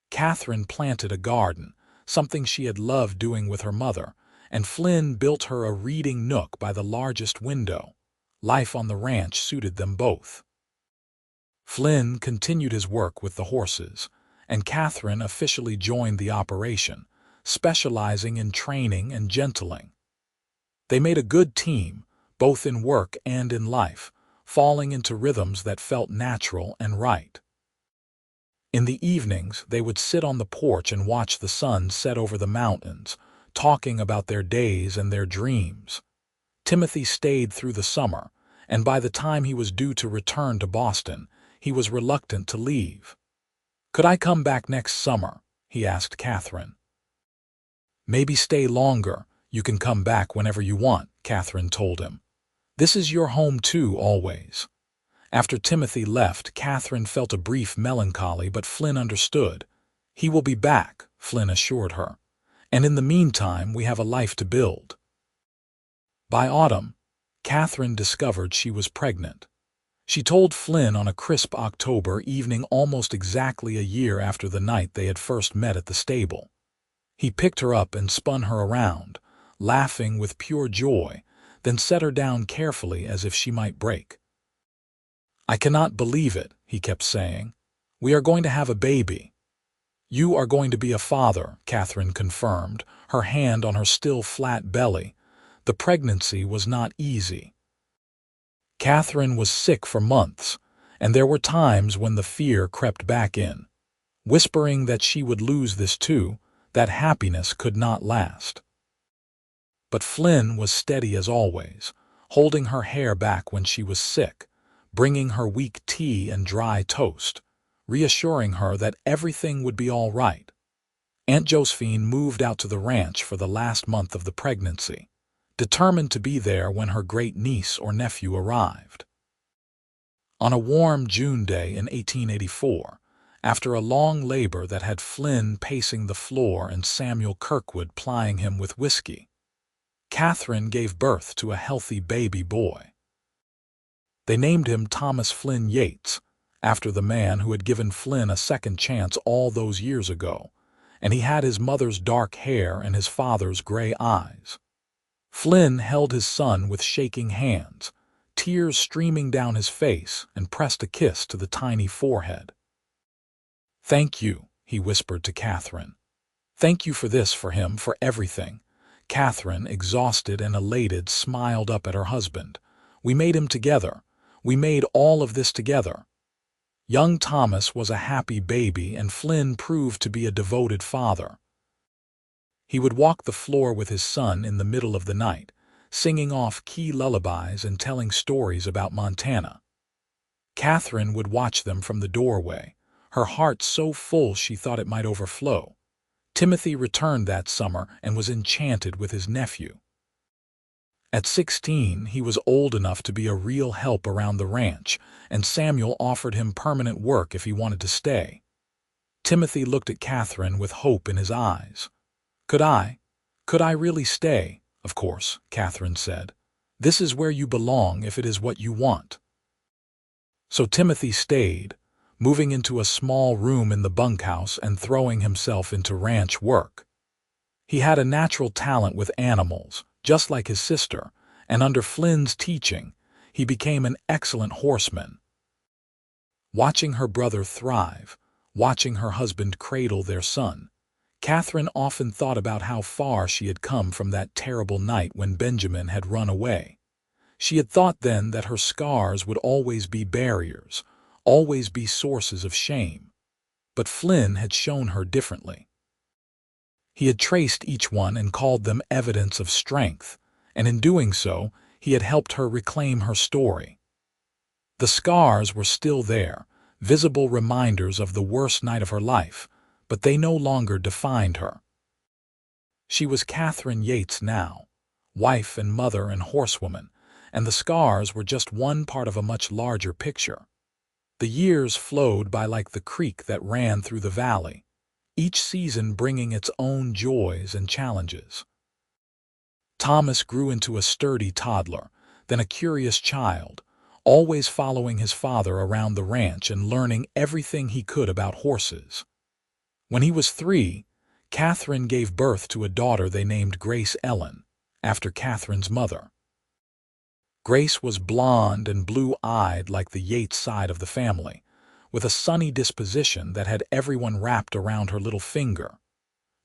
Katherine planted a garden, something she had loved doing with her mother, and Flynn built her a reading nook by the largest window. Life on the ranch suited them both. Flynn continued his work with the horses, and Katherine officially joined the operation, specializing in training and gentling. They made a good team, both in work and in life, falling into rhythms that felt natural and right. In the evenings, they would sit on the porch and watch the sun set over the mountains, talking about their days and their dreams. Timothy stayed through the summer, and by the time he was due to return to Boston, he was reluctant to leave. "Could I come back next summer?" he asked Katherine. "Maybe stay longer. You can come back whenever you want," Katherine told him. "This is your home too, always." After Timothy left, Katherine felt a brief melancholy, but Flynn understood. "He will be back," Flynn assured her. "And in the meantime, we have a life to build." By autumn, Katherine discovered she was pregnant. She told Flynn on a crisp October evening, almost exactly a year after the night they had first met at the stable. He picked her up and spun her around, laughing with pure joy, then set her down carefully as if she might break. "I cannot believe it," he kept saying. "We are going to have a baby." "You are going to be a father," Katherine confirmed, her hand on her still flat belly. The pregnancy was not easy. Katherine was sick for months, and there were times when the fear crept back in, whispering that she would lose this too, that happiness could not last. But Flynn was steady as always, holding her hair back when she was sick, bringing her weak tea and dry toast, reassuring her that everything would be all right. Aunt Josephine moved out to the ranch for the last month of the pregnancy, determined to be there when her great-niece or nephew arrived. On a warm June day in 1884, after a long labor that had Flynn pacing the floor and Samuel Kirkwood plying him with whiskey, Katherine gave birth to a healthy baby boy. They named him Thomas Flynn Yates, after the man who had given Flynn a second chance all those years ago, and he had his mother's dark hair and his father's gray eyes. Flynn held his son with shaking hands, tears streaming down his face, and pressed a kiss to the tiny forehead. "Thank you," he whispered to Katherine. "Thank you for this, for him, for everything." Katherine, exhausted and elated, smiled up at her husband. "We made him together. We made all of this together." Young Thomas was a happy baby, and Flynn proved to be a devoted father. He would walk the floor with his son in the middle of the night, singing off key lullabies and telling stories about Montana. Katherine would watch them from the doorway, her heart so full she thought it might overflow. Timothy returned that summer and was enchanted with his nephew. At 16, he was old enough to be a real help around the ranch, and Samuel offered him permanent work if he wanted to stay. Timothy looked at Katherine with hope in his eyes. Could I really stay?" "Of course," Katherine said. "This is where you belong if it is what you want." So Timothy stayed, moving into a small room in the bunkhouse and throwing himself into ranch work. He had a natural talent with animals, just like his sister, and under Flynn's teaching, he became an excellent horseman. Watching her brother thrive, watching her husband cradle their son, Katherine often thought about how far she had come from that terrible night when Benjamin had run away. She had thought then that her scars would always be barriers, always be sources of shame. But Flynn had shown her differently. He had traced each one and called them evidence of strength, and in doing so, he had helped her reclaim her story. The scars were still there, visible reminders of the worst night of her life, but they no longer defined her. She was Katherine Yates now, wife and mother and horsewoman, and the scars were just one part of a much larger picture. The years flowed by like the creek that ran through the valley, each season bringing its own joys and challenges. Thomas grew into a sturdy toddler, then a curious child, always following his father around the ranch and learning everything he could about horses. When he was 3, Katherine gave birth to a daughter they named Grace Ellen, after Katherine's mother. Grace was blonde and blue-eyed like the Yates side of the family, with a sunny disposition that had everyone wrapped around her little finger.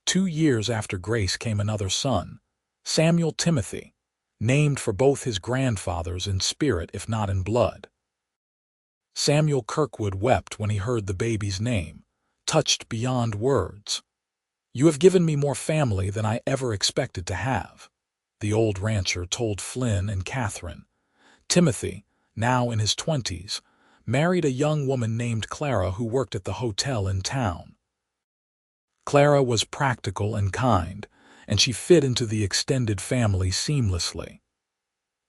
2 years after Grace came another son, Samuel Timothy, named for both his grandfathers in spirit if not in blood. Samuel Kirkwood wept when he heard the baby's name, touched beyond words. "You have given me more family than I ever expected to have," the old rancher told Flynn and Katherine. Timothy, now in his 20s, married a young woman named Clara who worked at the hotel in town. Clara was practical and kind, and she fit into the extended family seamlessly.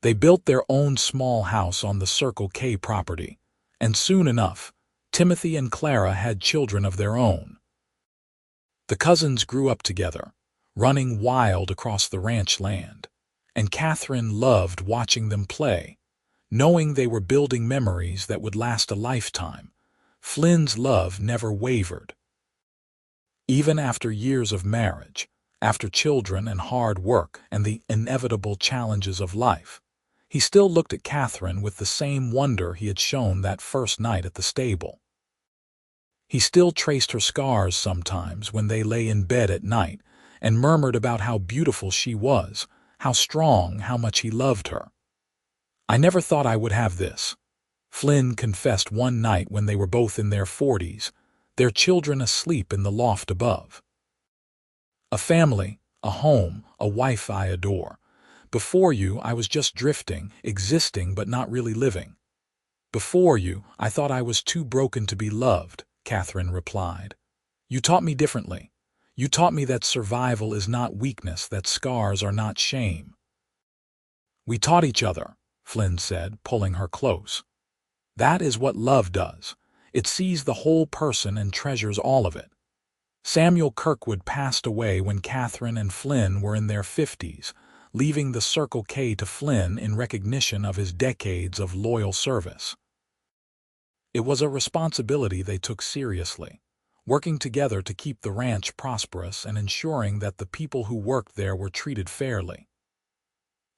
They built their own small house on the Circle K property, and soon enough, Timothy and Clara had children of their own. The cousins grew up together, running wild across the ranch land, and Katherine loved watching them play, knowing they were building memories that would last a lifetime. Flynn's love never wavered. Even after years of marriage, after children and hard work and the inevitable challenges of life, he still looked at Katherine with the same wonder he had shown that first night at the stable. He still traced her scars sometimes when they lay in bed at night and murmured about how beautiful she was, how strong, how much he loved her. "I never thought I would have this," Flynn confessed one night when they were both in their 40s, their children asleep in the loft above. "A family, a home, a wife I adore. Before you, I was just drifting, existing but not really living. Before you, I thought I was too broken to be loved," Katherine replied. "You taught me differently. You taught me that survival is not weakness, that scars are not shame." "We taught each other," Flynn said, pulling her close. "That is what love does. It sees the whole person and treasures all of it." Samuel Kirkwood passed away when Katherine and Flynn were in their 50s, leaving the Circle K to Flynn in recognition of his decades of loyal service. It was a responsibility they took seriously, working together to keep the ranch prosperous and ensuring that the people who worked there were treated fairly.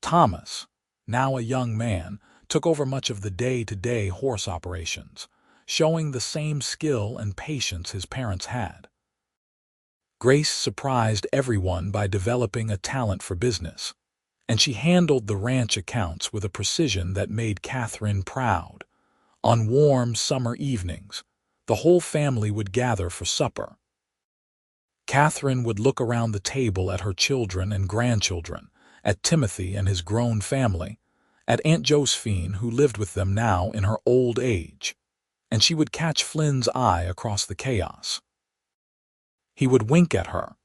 Thomas, now a young man, took over much of the day-to-day horse operations, showing the same skill and patience his parents had. Grace surprised everyone by developing a talent for business, and she handled the ranch accounts with a precision that made Katherine proud. On warm summer evenings, the whole family would gather for supper. Katherine would look around the table at her children and grandchildren, at Timothy and his grown family, at Aunt Josephine who lived with them now in her old age, and she would catch Flynn's eye across the chaos. He would wink at her,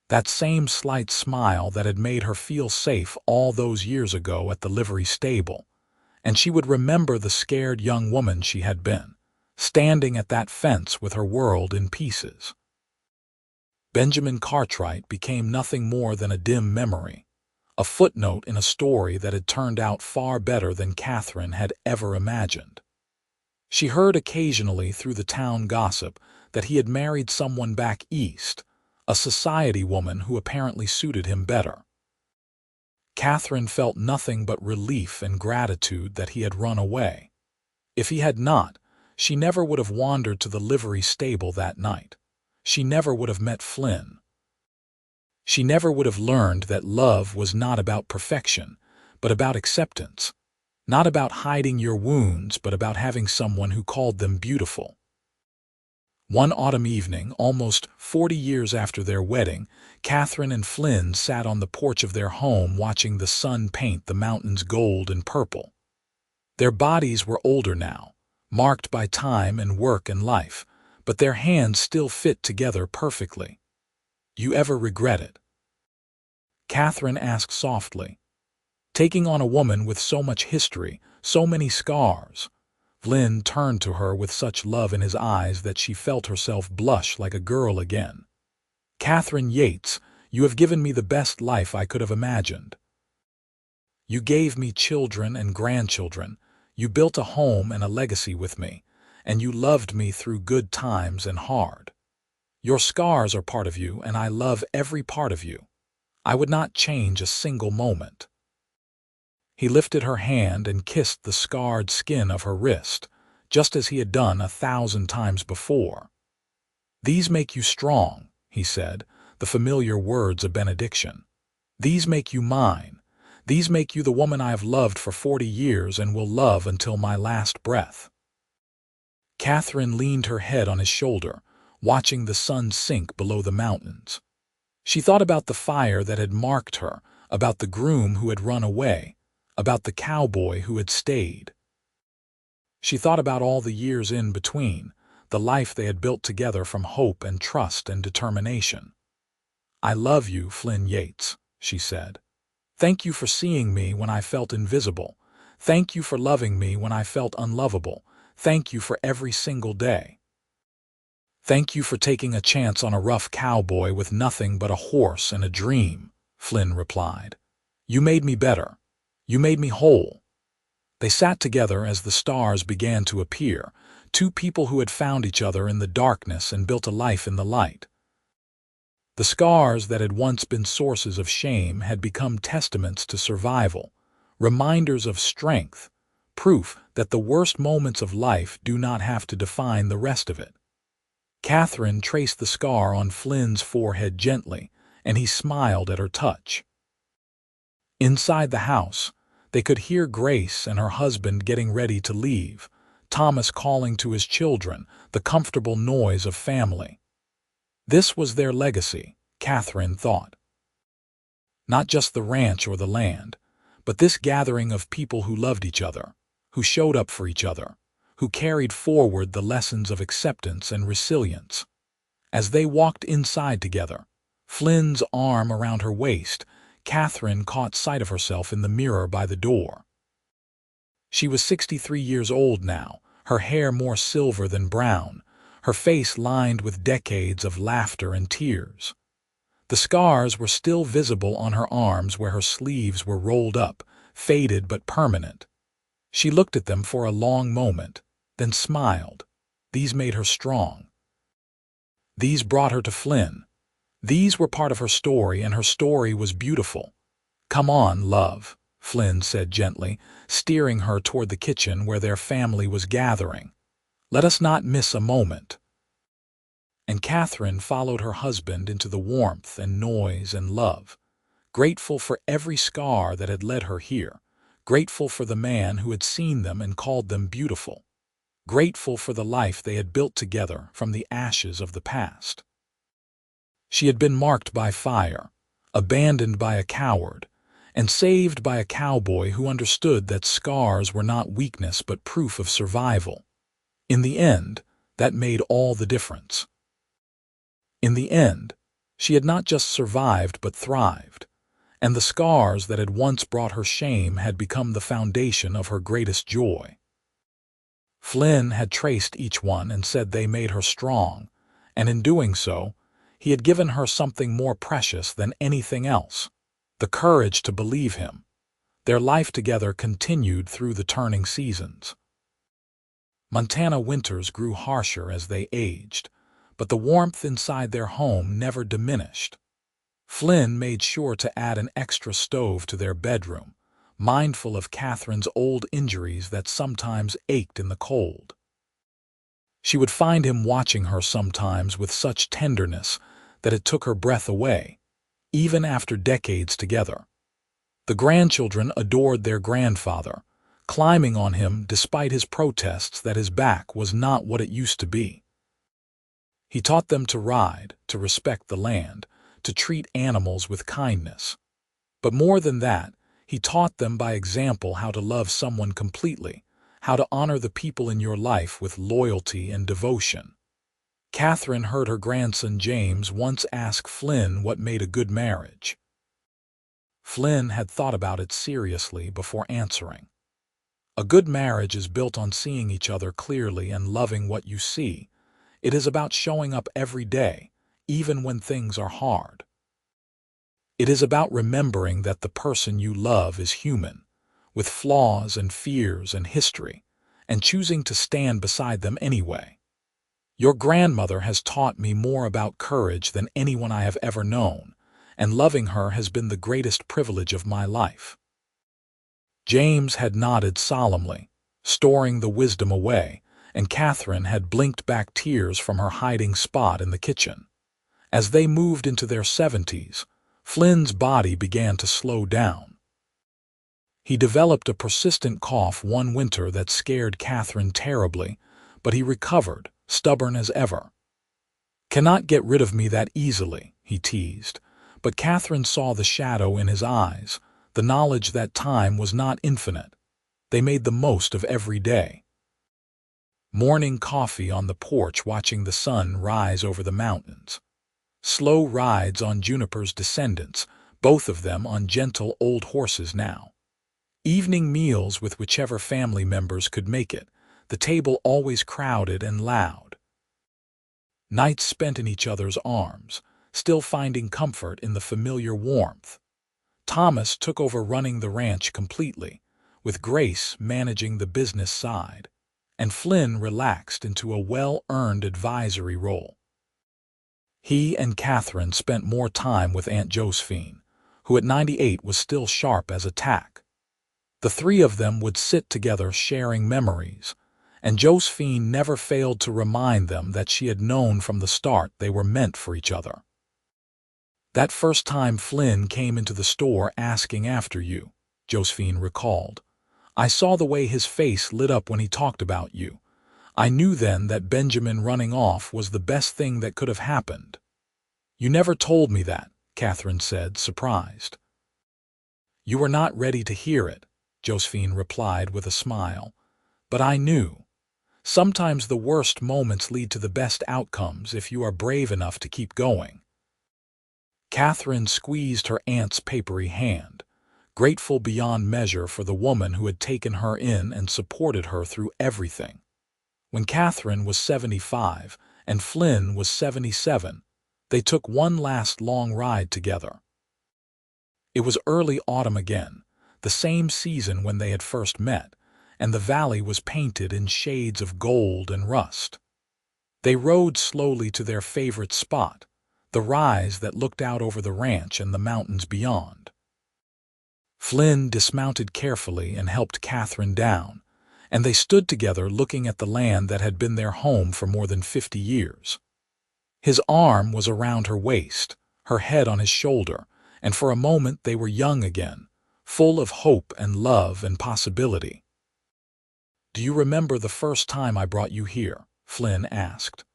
that same slight smile that had made her feel safe all those years ago at the livery stable, and she would remember the scared young woman she had been, standing at that fence with her world in pieces. Benjamin Cartwright became nothing more than a dim memory, a footnote in a story that had turned out far better than Katherine had ever imagined. She heard occasionally through the town gossip that he had married someone back east, a society woman who apparently suited him better. Katherine felt nothing but relief and gratitude that he had run away. If he had not, she never would have wandered to the livery stable that night. She never would have met Flynn. She never would have learned that love was not about perfection, but about acceptance. Not about hiding your wounds, but about having someone who called them beautiful. One autumn evening, almost 40 years after their wedding, Katherine and Flynn sat on the porch of their home watching the sun paint the mountains gold and purple. Their bodies were older now, marked by time and work and life, but their hands still fit together perfectly. "You ever regret it?" Katherine asked softly. "Taking on a woman with so much history, so many scars." Flynn turned to her with such love in his eyes that she felt herself blush like a girl again. "Katherine Yates, you have given me the best life I could have imagined. You gave me children and grandchildren, you built a home and a legacy with me, and you loved me through good times and hard. Your scars are part of you, and I love every part of you. I would not change a single moment." He lifted her hand and kissed the scarred skin of her wrist, just as he had done 1,000 times before. "These make you strong," he said, the familiar words of benediction. "These make you mine. These make you the woman I have loved for 40 years and will love until my last breath." Katherine leaned her head on his shoulder, watching the sun sink below the mountains. She thought about the fire that had marked her, about the groom who had run away, about the cowboy who had stayed. She thought about all the years in between, the life they had built together from hope and trust and determination. "I love you, Flynn Yates," she said. "Thank you for seeing me when I felt invisible. Thank you for loving me when I felt unlovable. Thank you for every single day. Thank you for taking a chance on a rough cowboy with nothing but a horse and a dream," Flynn replied. "You made me better. You made me whole." They sat together as the stars began to appear, two people who had found each other in the darkness and built a life in the light. The scars that had once been sources of shame had become testaments to survival, reminders of strength, proof that the worst moments of life do not have to define the rest of it. Katherine traced the scar on Flynn's forehead gently, and he smiled at her touch. Inside the house, they could hear Grace and her husband getting ready to leave, Thomas calling to his children, the comfortable noise of family. This was their legacy, Katherine thought. Not just the ranch or the land, but this gathering of people who loved each other, who showed up for each other, who carried forward the lessons of acceptance and resilience. As they walked inside together, Flynn's arm around her waist, Katherine caught sight of herself in the mirror by the door. She was 63 years old now, her hair more silver than brown, her face lined with decades of laughter and tears. The scars were still visible on her arms where her sleeves were rolled up, faded but permanent. She looked at them for a long moment, then smiled. These made her strong. These brought her to Flynn. These were part of her story, and her story was beautiful. "Come on, love," Flynn said gently, steering her toward the kitchen where their family was gathering. "Let us not miss a moment." And Katherine followed her husband into the warmth and noise and love, grateful for every scar that had led her here, grateful for the man who had seen them and called them beautiful, grateful for the life they had built together from the ashes of the past. She had been marked by fire, abandoned by a coward, and saved by a cowboy who understood that scars were not weakness but proof of survival. In the end, that made all the difference. In the end, she had not just survived but thrived, and the scars that had once brought her shame had become the foundation of her greatest joy. Flynn had traced each one and said they made her strong, and in doing so, he had given her something more precious than anything else, the courage to believe him. Their life together continued through the turning seasons. Montana winters grew harsher as they aged, but the warmth inside their home never diminished. Flynn made sure to add an extra stove to their bedroom, mindful of Katherine's old injuries that sometimes ached in the cold. She would find him watching her sometimes with such tenderness that it took her breath away, even after decades together. The grandchildren adored their grandfather, climbing on him despite his protests that his back was not what it used to be. He taught them to ride, to respect the land, to treat animals with kindness. But more than that, he taught them by example how to love someone completely, how to honor the people in your life with loyalty and devotion. Katherine heard her grandson James once ask Flynn what made a good marriage. Flynn had thought about it seriously before answering. "A good marriage is built on seeing each other clearly and loving what you see. It is about showing up every day, even when things are hard. It is about remembering that the person you love is human, with flaws and fears and history, and choosing to stand beside them anyway. Your grandmother has taught me more about courage than anyone I have ever known, and loving her has been the greatest privilege of my life." James had nodded solemnly, storing the wisdom away, and Katherine had blinked back tears from her hiding spot in the kitchen. As they moved into their 70s, Flynn's body began to slow down. He developed a persistent cough one winter that scared Katherine terribly, but he recovered, stubborn as ever. "Cannot get rid of me that easily," he teased, but Katherine saw the shadow in his eyes, the knowledge that time was not infinite. They made the most of every day. Morning coffee on the porch watching the sun rise over the mountains. Slow rides on Juniper's descendants, both of them on gentle old horses now. Evening meals with whichever family members could make it, the table always crowded and loud. Nights spent in each other's arms, still finding comfort in the familiar warmth. Thomas took over running the ranch completely, with Grace managing the business side, and Flynn relaxed into a well-earned advisory role. He and Katherine spent more time with Aunt Josephine, who at 98 was still sharp as a tack. The three of them would sit together sharing memories, and Josephine never failed to remind them that she had known from the start they were meant for each other. "That first time Flynn came into the store asking after you," Josephine recalled. "I saw the way his face lit up when he talked about you. I knew then that Benjamin running off was the best thing that could have happened." "You never told me that," Katherine said, surprised. "You were not ready to hear it," Josephine replied with a smile. "But I knew. Sometimes the worst moments lead to the best outcomes if you are brave enough to keep going." Katherine squeezed her aunt's papery hand, grateful beyond measure for the woman who had taken her in and supported her through everything. When Katherine was 75 and Flynn was 77, they took one last long ride together. It was early autumn again, the same season when they had first met, and the valley was painted in shades of gold and rust. They rode slowly to their favorite spot, the rise that looked out over the ranch and the mountains beyond. Flynn dismounted carefully and helped Katherine down, and they stood together looking at the land that had been their home for more than 50 years. His arm was around her waist, her head on his shoulder, and for a moment they were young again, full of hope and love and possibility. "Do you remember the first time I brought you here?" Flynn asked.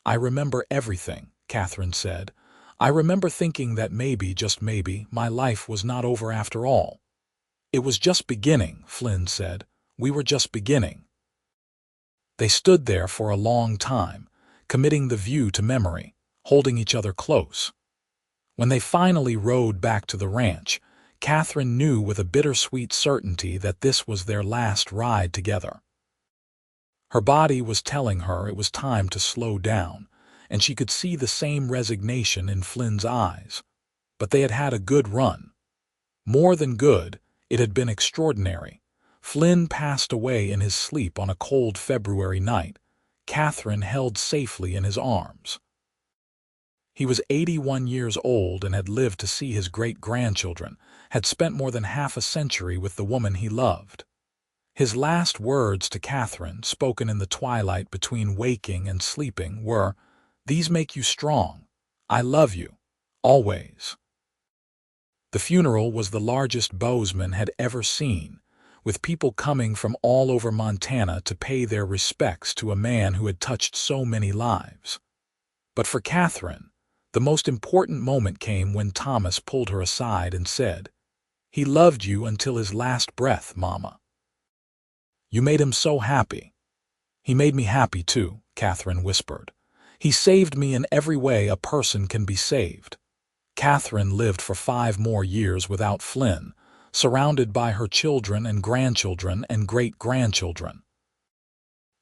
"I remember everything," Katherine said. "I remember thinking that maybe, just maybe, my life was not over after all." "It was just beginning," Flynn said. "We were just beginning." They stood there for a long time, committing the view to memory, holding each other close. When they finally rode back to the ranch, Katherine knew with a bittersweet certainty that this was their last ride together. Her body was telling her it was time to slow down, and she could see the same resignation in Flynn's eyes. But they had had a good run. More than good, it had been extraordinary. Flynn passed away in his sleep on a cold February night, Katherine held safely in his arms. He was 81 years old and had lived to see his great-grandchildren, had spent more than half a century with the woman he loved. His last words to Katherine, spoken in the twilight between waking and sleeping, were, "These make you strong. I love you. Always." The funeral was the largest Bozeman had ever seen, with people coming from all over Montana to pay their respects to a man who had touched so many lives. But for Katherine, the most important moment came when Thomas pulled her aside and said, "He loved you until his last breath, Mama. You made him so happy." "He made me happy too," Katherine whispered. "He saved me in every way a person can be saved." Katherine lived for 5 more years without Flynn, surrounded by her children and grandchildren and great-grandchildren.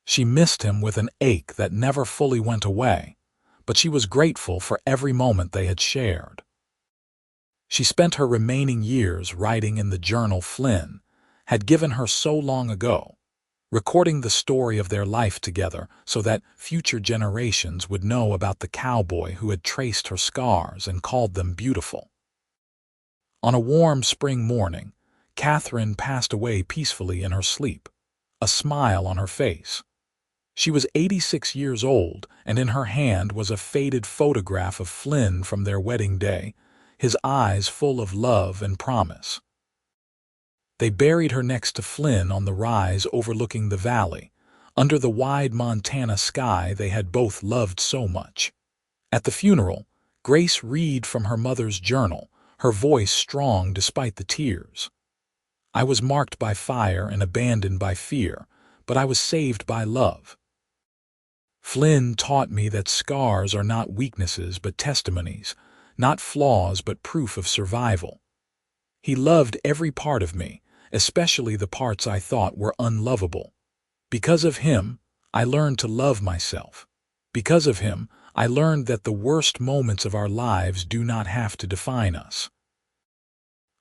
She missed him with an ache that never fully went away, but she was grateful for every moment they had shared. She spent her remaining years writing in the journal Flynn had given her so long ago, recording the story of their life together so that future generations would know about the cowboy who had traced her scars and called them beautiful. On a warm spring morning, Katherine passed away peacefully in her sleep, a smile on her face. She was 86 years old, and in her hand was a faded photograph of Flynn from their wedding day, his eyes full of love and promise. They buried her next to Flynn on the rise overlooking the valley, under the wide Montana sky they had both loved so much. At the funeral, Grace read from her mother's journal, her voice strong despite the tears. "I was marked by fire and abandoned by fear, but I was saved by love. Flynn taught me that scars are not weaknesses but testimonies, not flaws but proof of survival. He loved every part of me, especially the parts I thought were unlovable. Because of him, I learned to love myself. Because of him, I learned that the worst moments of our lives do not have to define us.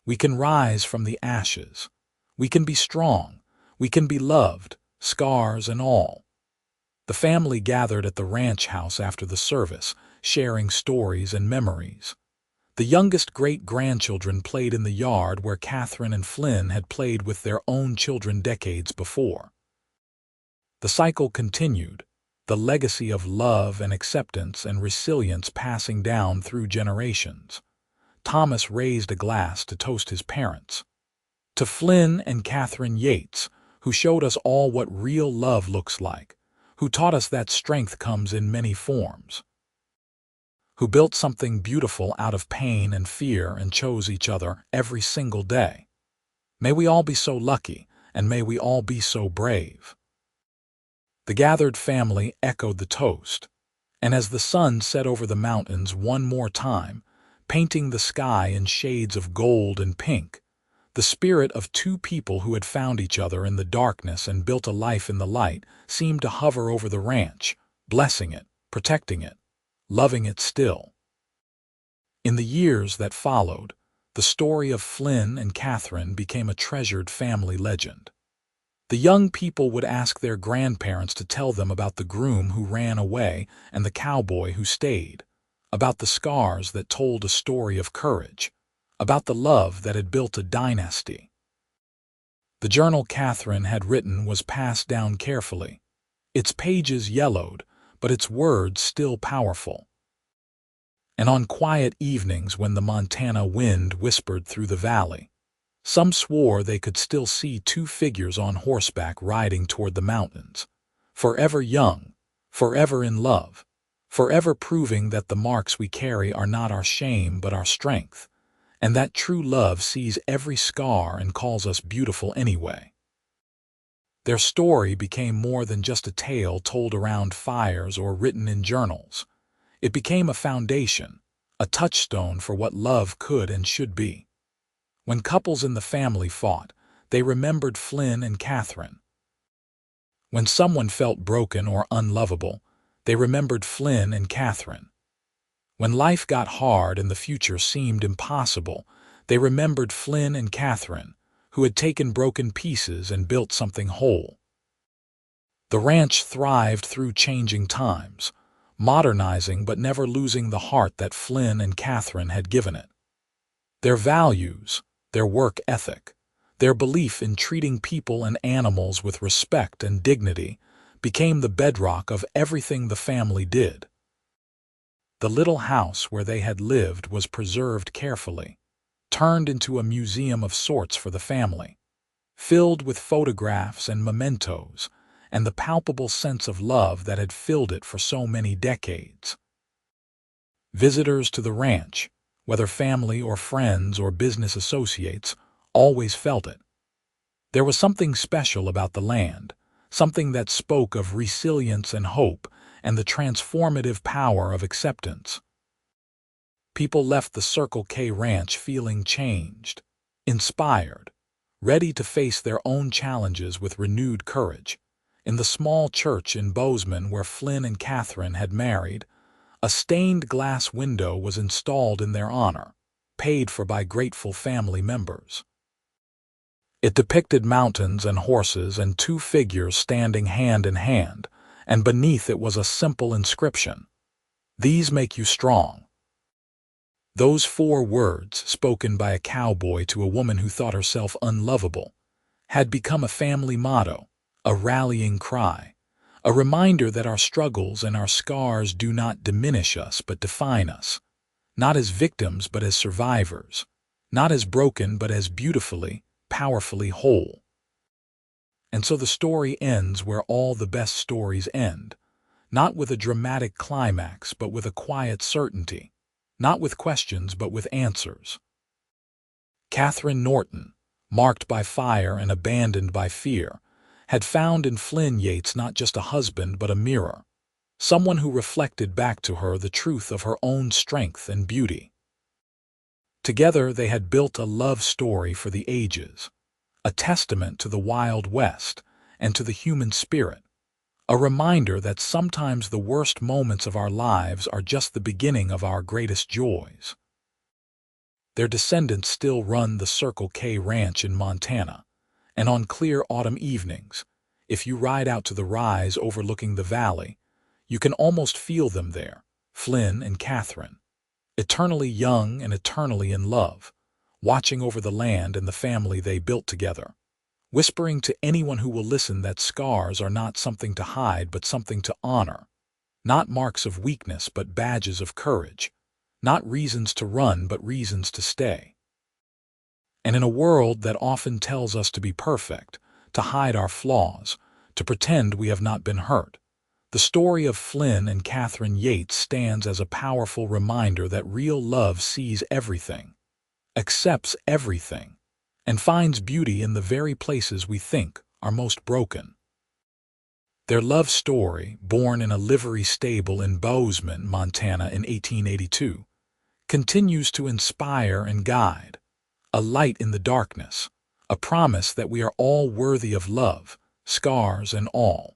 We can rise from the ashes. We can be strong. We can be loved, scars and all. The family gathered at the ranch house after the service, sharing stories and memories. The youngest great-grandchildren played in the yard where Katherine and Flynn had played with their own children decades before. The cycle continued, the legacy of love and acceptance and resilience passing down through generations. Thomas raised a glass to toast his parents. To Flynn and Katherine Yates, who showed us all what real love looks like, who taught us that strength comes in many forms, who built something beautiful out of pain and fear and chose each other every single day. May we all be so lucky, and may we all be so brave. The gathered family echoed the toast, and as the sun set over the mountains one more time, painting the sky in shades of gold and pink, the spirit of two people who had found each other in the darkness and built a life in the light seemed to hover over the ranch, blessing it, protecting it, loving it still. In the years that followed, the story of Flynn and Katherine became a treasured family legend. The young people would ask their grandparents to tell them about the groom who ran away and the cowboy who stayed, about the scars that told a story of courage, about the love that had built a dynasty. The journal Katherine had written was passed down carefully, its pages yellowed, but its words still powerful. And on quiet evenings when the Montana wind whispered through the valley, some swore they could still see two figures on horseback riding toward the mountains, forever young, forever in love, forever proving that the marks we carry are not our shame but our strength, and that true love sees every scar and calls us beautiful anyway. Their story became more than just a tale told around fires or written in journals. It became a foundation, a touchstone for what love could and should be. When couples in the family fought, they remembered Flynn and Katherine. When someone felt broken or unlovable, they remembered Flynn and Katherine. When life got hard and the future seemed impossible, they remembered Flynn and Katherine, who had taken broken pieces and built something whole. The ranch thrived through changing times, modernizing but never losing the heart that Flynn and Katherine had given it. Their values, their work ethic, their belief in treating people and animals with respect and dignity became the bedrock of everything the family did. The little house where they had lived was preserved carefully, turned into a museum of sorts for the family, filled with photographs and mementos, and the palpable sense of love that had filled it for so many decades. Visitors to the ranch, whether family or friends or business associates, always felt it. There was something special about the land, something that spoke of resilience and hope and the transformative power of acceptance. People left the Circle K Ranch feeling changed, inspired, ready to face their own challenges with renewed courage. In the small church in Bozeman where Flynn and Katherine had married, a stained glass window was installed in their honor, paid for by grateful family members. It depicted mountains and horses and two figures standing hand in hand, and beneath it was a simple inscription: "These make you strong." Those 4 words, spoken by a cowboy to a woman who thought herself unlovable, had become a family motto, a rallying cry, a reminder that our struggles and our scars do not diminish us but define us, not as victims but as survivors, not as broken but as beautifully, powerfully whole. And so the story ends where all the best stories end, not with a dramatic climax but with a quiet certainty, not with questions but with answers. Katherine Norton, marked by fire and abandoned by fear, had found in Flynn Yates not just a husband but a mirror, someone who reflected back to her the truth of her own strength and beauty. Together they had built a love story for the ages, a testament to the Wild West and to the human spirit, a reminder that sometimes the worst moments of our lives are just the beginning of our greatest joys. Their descendants still run the Circle K Ranch in Montana, and on clear autumn evenings, if you ride out to the rise overlooking the valley, you can almost feel them there, Flynn and Katherine, eternally young and eternally in love, watching over the land and the family they built together, whispering to anyone who will listen that scars are not something to hide but something to honor, not marks of weakness but badges of courage, not reasons to run but reasons to stay. And in a world that often tells us to be perfect, to hide our flaws, to pretend we have not been hurt, the story of Flynn and Katherine Yates stands as a powerful reminder that real love sees everything, accepts everything, and finds beauty in the very places we think are most broken. Their love story, born in a livery stable in Bozeman, Montana in 1882, continues to inspire and guide, a light in the darkness, a promise that we are all worthy of love, scars and all.